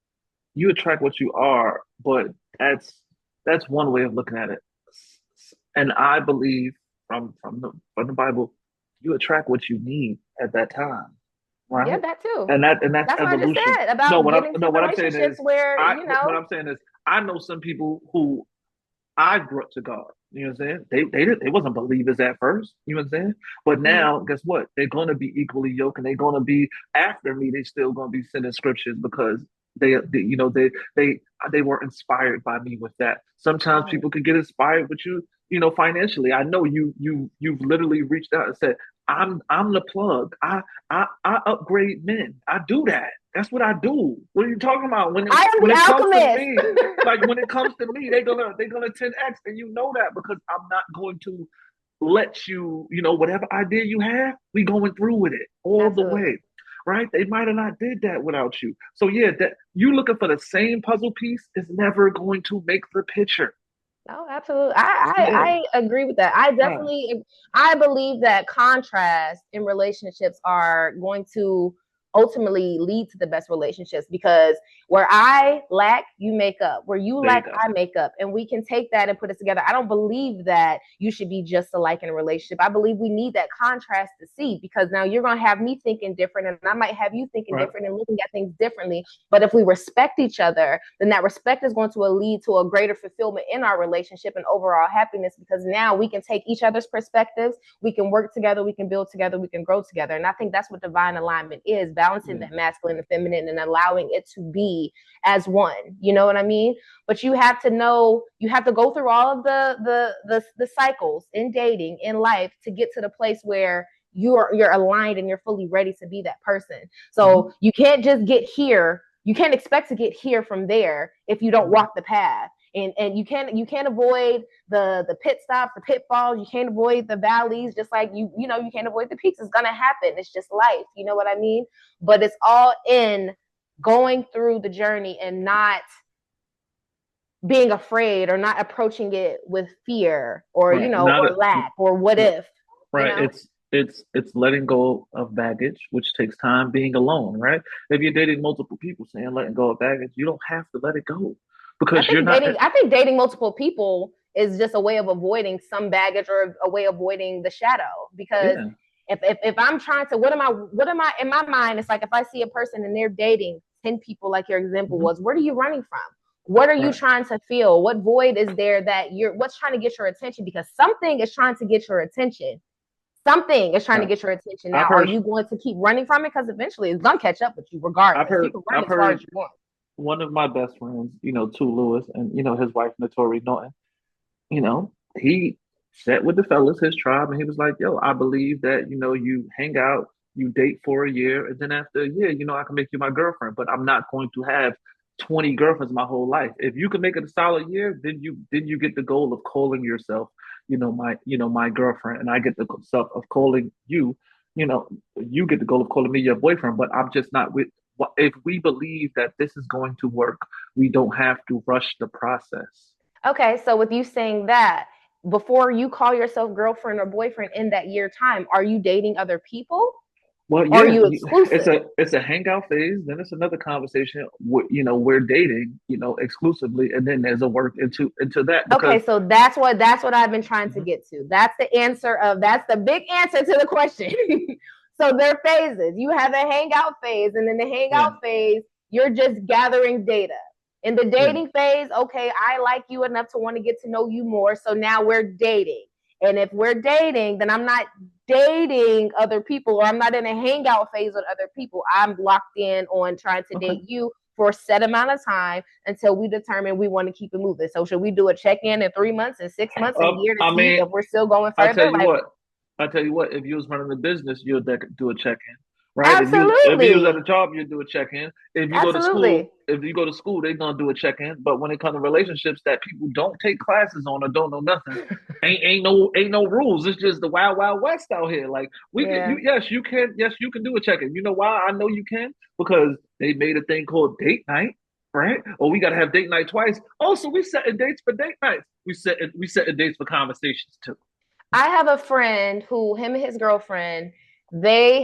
You attract what you are, but that's one way of looking at it. And I believe from the Bible, you attract what you need at that time, Yeah, right? that too. And that's That's what I just evolution. said No, about getting to what I'm saying relationships is where, I you what know. I'm saying is I know some people who I grew up to God. You know what I'm saying? They wasn't believers at first. You know what I'm saying? But now, guess what? They're gonna be equally yoked, and they're gonna be after me. They still gonna be sending scriptures because they were inspired by me with that. Sometimes people can get inspired with you, financially. I know you've literally reached out and said, I'm the plug. I upgrade men. I do that. That's what I do. What are you talking about? I am When the it comes to alchemist. me, like when it comes to me, they're gonna 10x, and you know that because I'm not going to let you, whatever idea you have, we going through with it all the Absolutely. way. Right? They might have not did that without you. So yeah, that you looking for the same puzzle piece is never going to make the picture. Oh, absolutely. Yeah. I agree with that. I believe that contrast in relationships are going to ultimately lead to the best relationships, because where I lack, you make up. Where you There you lack, go. I make up. And we can take that and put it together. I don't believe that you should be just alike in a relationship. I believe we need that contrast to see, because now you're going to have me thinking different, and I might have you thinking Right. different and looking at things differently. But if we respect each other, then that respect is going to lead to a greater fulfillment in our relationship and overall happiness, because now we can take each other's perspectives, we can work together, we can build together, we can grow together. And I think that's what divine alignment is, balancing that masculine and feminine and allowing it to be as one. You know what I mean? But you have to know, you have to go through all of the cycles in dating, in life, to get to the place where you're aligned and you're fully ready to be that person. So you can't just get here. You can't expect to get here from there if you don't walk the path. And you can't avoid the pit stops, the pitfalls. You can't avoid the valleys, just like you can't avoid the peaks. It's gonna happen. It's just life. You know what I mean? But it's all in going through the journey and not being afraid, or not approaching it with fear, or Right. Not or lack, or what if. right. It's letting go of baggage, which takes time. Being alone, right? If you're dating multiple people, saying letting go of baggage, you don't have to let it go because you're not. I think dating multiple people is just a way of avoiding some baggage, or a way of avoiding the shadow. Because Yeah. if I'm trying to, what am I in my mind? It's like, if I see a person and they're dating 10 people, like your example was, what are you running from? What are you trying to feel? What void is there that what's trying to get your attention? Because something is trying to get your attention. Something is trying to get your attention. Now, are you going to keep running from it? Because eventually it's going to catch up with you regardless. You can run as far as you want. One of my best friends, Tu Lewis, and his wife Notori Norton, he sat with the fellas, his tribe, and he was like, "Yo, I believe that you hang out, you date for a year, and then after a year, I can make you my girlfriend. But I'm not going to have 20 girlfriends my whole life. If you can make it a solid year, then you get the goal of calling yourself, my girlfriend, and I get the stuff of calling you, you get the goal of calling me your boyfriend. But I'm just not with." If we believe that this is going to work, we don't have to rush the process. Okay, so with you saying that, before you call yourself girlfriend or boyfriend in that year time, are you dating other people? Well, Or are yeah, you exclusive? it's a hangout phase. Then it's another conversation. We're dating, exclusively, and then there's a work into that because Okay, so that's what I've been trying to get to. That's the big answer to the question. So there are phases. You have a hangout phase, and in the yeah, hangout phase, you're just gathering data. In the yeah, dating phase, okay, I like you enough to want to get to know you more. So now we're dating. And if we're dating, then I'm not dating other people, or I'm not in a hangout phase with other people. I'm locked in on trying to okay. date you for a set amount of time until we determine we want to keep it moving. So should we do a check-in in 3 months and 6 months and year to I see mean, if we're still going I tell further? you Like, what, I tell you what. If you was running the business, you'll do a check in. right? If you was at a Absolutely. job, you do a check-in. Absolutely. If you go to school, they're gonna do a check-in. But when it comes to relationships that people don't take classes on or don't know nothing, ain't no rules. It's just the wild wild west out here. Like we can, Yeah. yes you can do a check-in. You know why I know you can? Because they made a thing called date night, right? Or we gotta have date night twice. Oh, so we setting dates for date nights. We setting dates for conversations too. I have a friend who him and his girlfriend, they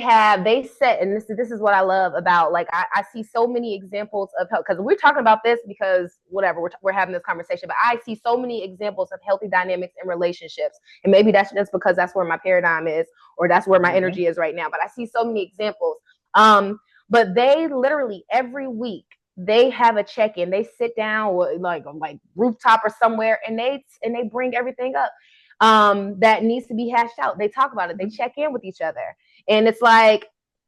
set, and this is what I love about, like, I see so many examples of help, because we're talking about this because whatever, we're having this conversation, but I see so many examples of healthy dynamics in relationships, and maybe that's just because that's where my paradigm is, or that's where my Mm-hmm. energy is right now, but I see so many examples. But they literally every week they have a check-in. They sit down with, like rooftop or somewhere, and they bring everything up that needs to be hashed out. They talk about it. They check in with each other. And it's like,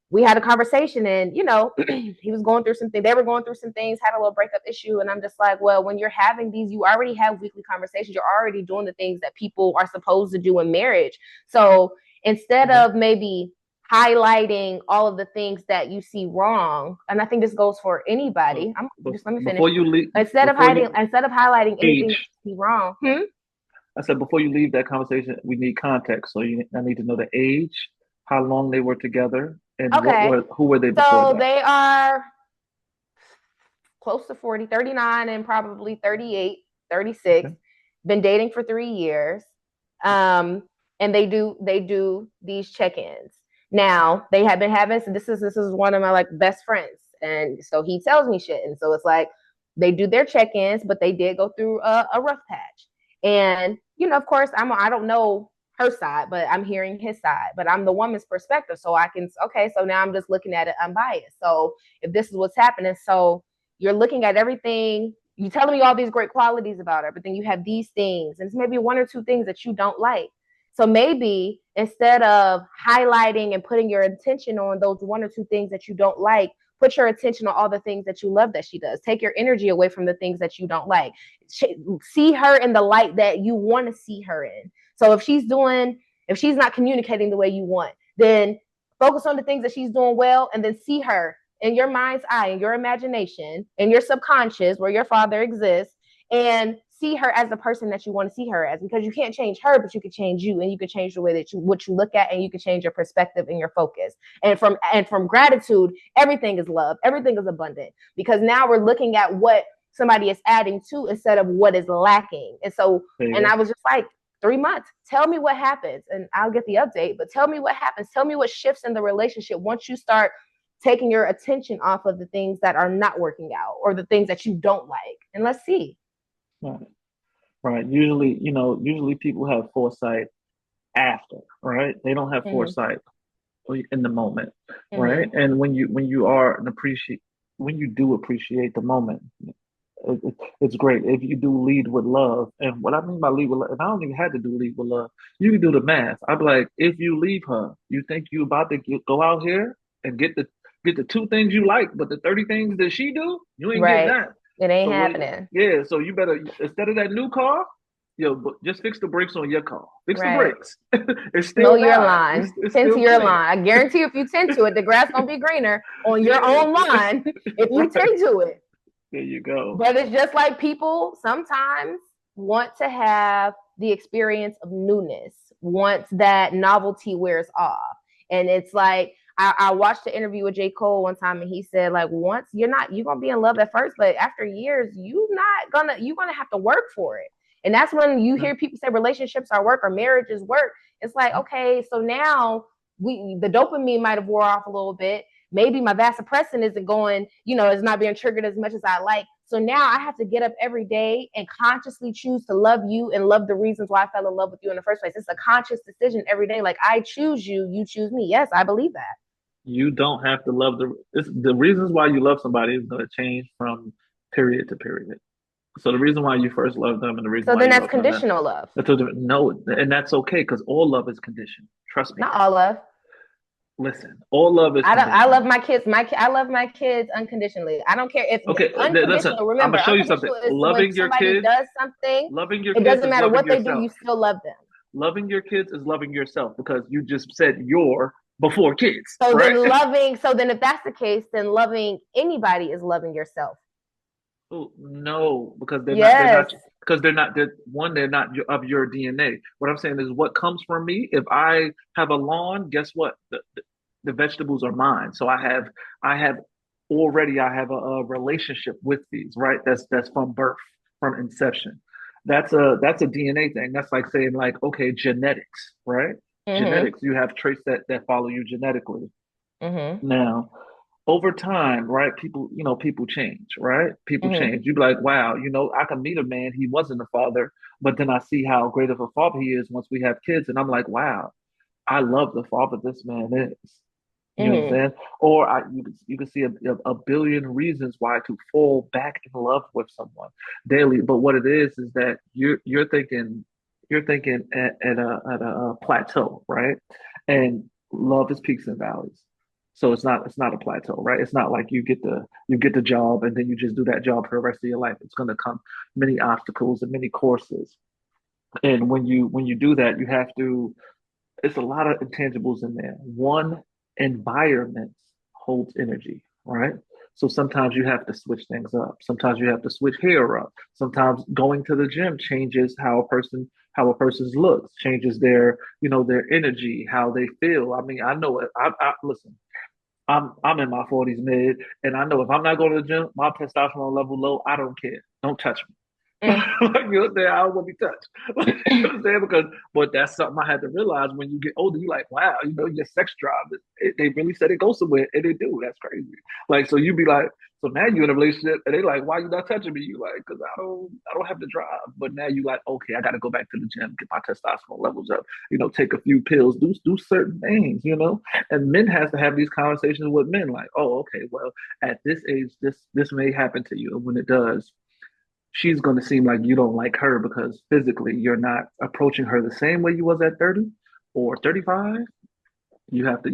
we had a conversation, and, he was going through something. They were going through some things, had a little breakup issue. And I'm just like, well, when you're having these, you already have weekly conversations. You're already doing the things that people are supposed to do in marriage. So instead Mm-hmm. of maybe highlighting all of the things that you see wrong, and I think this goes for anybody. Just let me finish. Before you leave, Instead of highlighting anything that age. you see wrong. I said before you leave that conversation, we need context. So I need to know the age, how long they were together, and Okay. who were they before So that? they are close to 40, 39, and probably 38, 36. Okay. Been dating for 3 years. And they do these check-ins. Now, they have been having, so this is one of my, like, best friends. And so he tells me shit. And so it's like they do their check-ins, but they did go through a rough patch. And, of course, I don't know her side, but I'm hearing his side. But I'm the woman's perspective. So I can, okay, so now I'm just looking at it unbiased. So if this is what's happening, so you're looking at everything, you're telling me all these great qualities about her, but then you have these things, and it's maybe one or two things that you don't like. So maybe instead of highlighting and putting your attention on those one or two things that you don't like, put your attention on all the things that you love that she does. Take your energy away from the things that you don't like. See her in the light that you want to see her in. So if she's not communicating the way you want, then focus on the things that she's doing well, and then see her in your mind's eye, in your imagination, in your subconscious where your father exists, and see her as the person that you want to see her as, because you can't change her, but you can change you, and you can change the way that what you look at, and you can change your perspective and your focus. And from gratitude, everything is love, everything is abundant, because now we're looking at what somebody is adding to instead of what is lacking. And so, and I was just like, 3 months, tell me what happens, and I'll get the update, but tell me what happens. Tell me what shifts in the relationship once you start taking your attention off of the things that are not working out or the things that you don't like. And let's see. Right. Right. Usually people have foresight after, right? They don't have foresight in the moment, right? And when you when you do appreciate the moment, it's great. If you do lead with love, and what I mean by lead with love, and I don't even have to do lead with love, you can do the math. I'd be like, if you leave her, you think you about to go out here and get the two things you like, but the 30 things that she do, you ain't getting Right. that. It ain't So happening. yeah, so you better, instead of that new car, just fix the brakes on your car. Fix the Right. brakes. It's Know still your God. line. It's Tend to still your clean. line. I guarantee if you tend to it, the grass gonna be greener on your Yeah. own line if you Right. tend to it. There you go. But it's just like people sometimes want to have the experience of newness once that novelty wears off. And it's like, I watched the interview with J. Cole one time, and he said, like, once you're gonna be in love at first, but after years, you're gonna have to work for it. And that's when you hear people say relationships are work or marriage is work. It's like, okay, so now the dopamine might have wore off a little bit. Maybe my vasopressin isn't going, is not being triggered as much as I like. So now I have to get up every day and consciously choose to love you and love the reasons why I fell in love with you in the first place. It's a conscious decision every day. Like, I choose you, you choose me. Yes, I believe that. You don't have to love the reasons why you love somebody is going to change from period to period. So the reason why you first love them and the reason So why then you that's love them, conditional love. no, and that's okay because all love is conditional. Trust me. Not all love. Listen, all love is conditional. I love my kids. I love my kids unconditionally. I don't care if unconditional. Listen, I'm Remember, gonna show you something. unconditional is when Loving your somebody kids, does something. loving your It kids doesn't is matter loving what they do. yourself. You still love them. Loving your kids is loving yourself because you just said your before kids, So right? then if that's the case, then loving anybody is loving yourself. Oh, no, because Yes. they're not of your DNA. What I'm saying is what comes from me. If I have a lawn, guess what? The vegetables are mine. So I have a relationship with these, right? That's from birth, from inception. That's a DNA thing. That's like saying like, okay, genetics, right? Mm-hmm. Genetics. You have traits that follow you genetically. Mm-hmm. Now, over time, right? People change, right? People Mm-hmm. change. You be like, wow, I can meet a man, he wasn't a father, but then I see how great of a father he is once we have kids, and I'm like, wow, I love the father this man is. You know what I'm Mm-hmm. saying? Or you can see a billion reasons why to fall back in love with someone daily. But what it is that you're thinking at a plateau, right? And love is peaks and valleys. So it's not a plateau, right? It's not like you get the job and then you just do that job for the rest of your life. It's gonna come many obstacles and many courses. And when you do that, you have to it's a lot of intangibles in there. One, environment holds energy, right? So sometimes you have to switch things up. Sometimes you have to switch hair up. Sometimes going to the gym changes how a person's looks, changes their energy, how they feel. I mean, I know it. I listen. I'm in my 40s mid, and I know if I'm not going to the gym, my testosterone level low. I don't care. Don't touch me. Mm. Like, you know what I'm saying? I don't want to be touched. Like, you know what I'm saying? But that's something I had to realize when you get older. You're like, wow, your sex drive. They really said it goes somewhere, and they do. That's crazy. Like, so you be like, so now you're in a relationship, and they like, why you not touching me? You like, because I don't have the drive. But now you like, okay, I got to go back to the gym, get my testosterone levels up. Take a few pills, do certain things. And men has to have these conversations with men, like, oh, okay, well, at this age, this may happen to you, and when it does, she's going to seem like you don't like her because physically you're not approaching her the same way you was at 30 or 35. You have to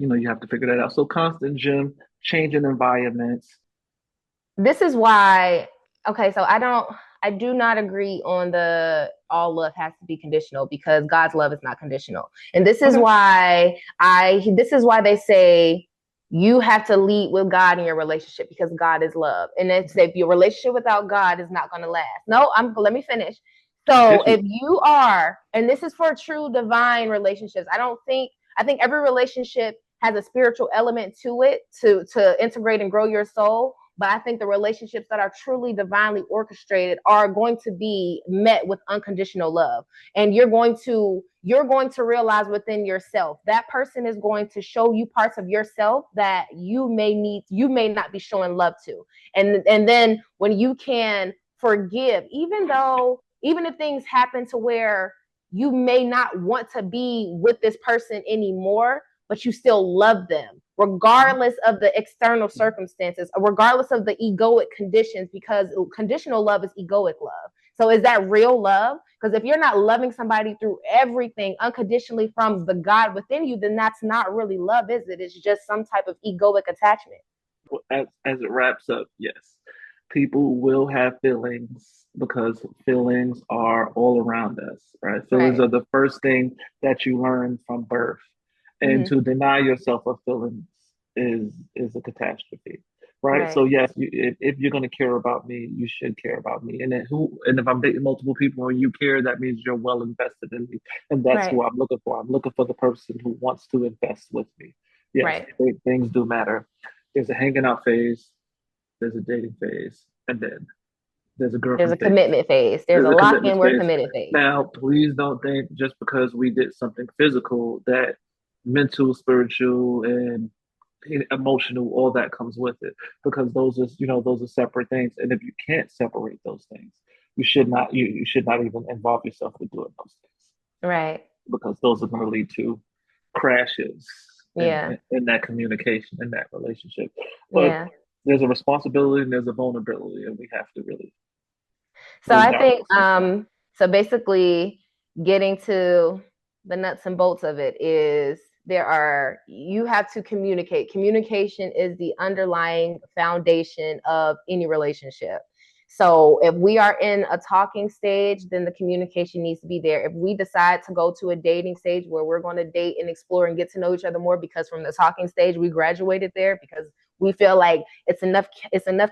figure that out. So constant gym, changing environments. This is why, okay, so I do not agree on the all love has to be conditional because God's love is not conditional. And Okay. this is why they say you have to lead with God in your relationship because God is love. And if your relationship without God is not going to last. No, let me finish. So Hit if you. you are, and this is for true divine relationships, I think every relationship has a spiritual element to it to integrate and grow your soul. But I think the relationships that are truly divinely orchestrated are going to be met with unconditional love. And you're going to realize within yourself that person is going to show you parts of yourself that you may not be showing love to. And then when you can forgive, even if things happen to where you may not want to be with this person anymore, but you still love them, regardless of the external circumstances, regardless of the egoic conditions, because conditional love is egoic love. So is that real love? Because if you're not loving somebody through everything unconditionally from the God within you, then that's not really love, is it? It's just some type of egoic attachment. As it wraps up, yes, people will have feelings because feelings are all around us, right? Feelings Right. are the first thing that you learn from birth, and Mm-hmm. to deny yourself of feelings is a catastrophe, right? Right. So yes, if you're going to care about me, you should care about me, and if I'm dating multiple people and you care, that means you're well invested in me, and that's Right. who I'm looking for. I'm looking for the person who wants to invest with me. Yes, Right. things do matter. There's a hanging out phase, there's a dating phase, and then there's a There's a girlfriend phase. commitment phase. There's There's a a lock commitment in, we're phase. committed phase. Now, please don't think just because we did something physical that mental, spiritual, and emotional, all that comes with it. Because those are separate things. And if you can't separate those things, you should not even involve yourself with doing those things Right. because those are going to lead to crashes in, Yeah. in that communication, in that relationship. But Yeah. there's a responsibility and there's a vulnerability, and we have to So really I balance think those things. so basically getting to the nuts and bolts of it is you have to communicate. Communication is the underlying foundation of any relationship. So if we are in a talking stage, then the communication needs to be there. If we decide to go to a dating stage where we're going to date and explore and get to know each other more, because from the talking stage we graduated there because we feel like it's enough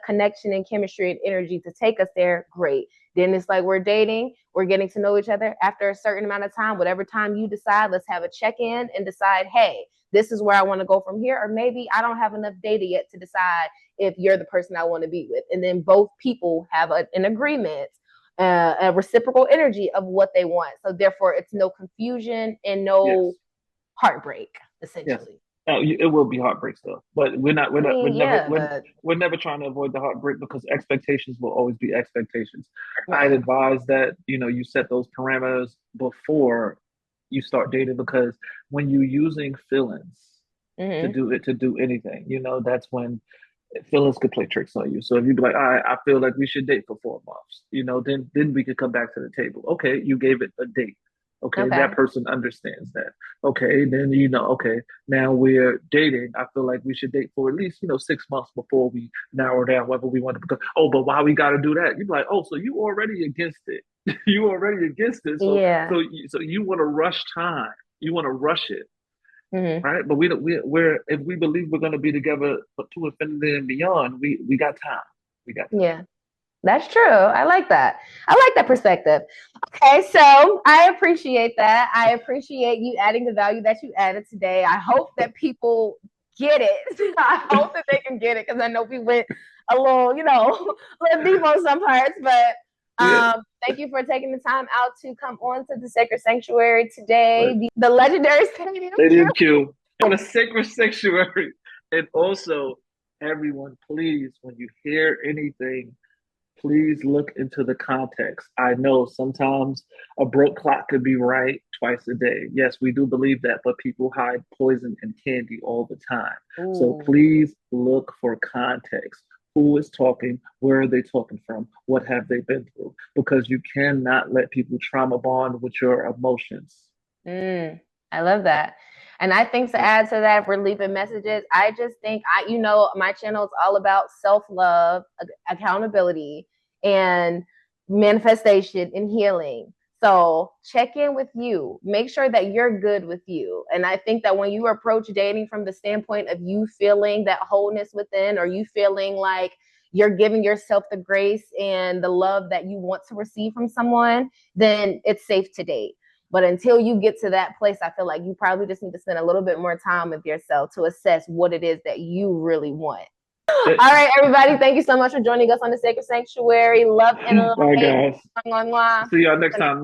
connection and chemistry and energy to take us there, great. Then it's like we're dating, we're getting to know each other. After a certain amount of time, whatever time you decide, let's have a check-in and decide, hey, this is where I want to go from here. Or maybe I don't have enough data yet to decide if you're the person I want to be with. And then both people have an agreement, a reciprocal energy of what they want. So therefore, it's no confusion and no heartbreak, essentially. Yes. It will be heartbreak stuff, but we're but never trying to avoid the heartbreak because expectations will always be expectations. right. I'd advise that you set those parameters before you start dating, because when you're using feelings to do anything, that's when feelings could play tricks on you. So if you be like, all right, I feel like we should date for 4 months, then we could come back to the table. Okay, you gave it a date. Okay, that person understands that. Okay, then okay, now we're dating. I feel like we should date for at least 6 months before we narrow down whether we want to become. Oh, but why we got to do that? You're like, oh, so you already against it. You already against it. So yeah. so you want to rush time. You want to rush it. Right, but we're if we believe we're going to be together to infinity and beyond, we got time. We got time. Yeah. That's true. I like that. I like that perspective. Okay, so I appreciate that. I appreciate you adding the value that you added today. I hope that people get it. I hope that they can get it, because I know we went a little, a little deep on some parts, but thank you for taking the time out to come on to the Sacred Sanctuary today, the legendary Stadium Q, and the Sacred Sanctuary. And also, everyone, please, when you hear anything, please look into the context. I know sometimes a broke clock could be right twice a day. Yes, we do believe that, but people hide poison in candy all the time. Ooh. So please look for context. Who is talking? Where are they talking from? What have they been through? Because you cannot let people trauma bond with your emotions. I love that. And I think to add to that, if we're leaving messages, I just think my channel is all about self-love, accountability, and manifestation and healing. So check in with you. Make sure that you're good with you. And I think that when you approach dating from the standpoint of you feeling that wholeness within, or you feeling like you're giving yourself the grace and the love that you want to receive from someone, then it's safe to date. But until you get to that place, I feel like you probably just need to spend a little bit more time with yourself to assess what it is that you really want. All right, everybody. Thank you so much for joining us on the Sacred Sanctuary. Love and light. Bye, guys. See y'all next time.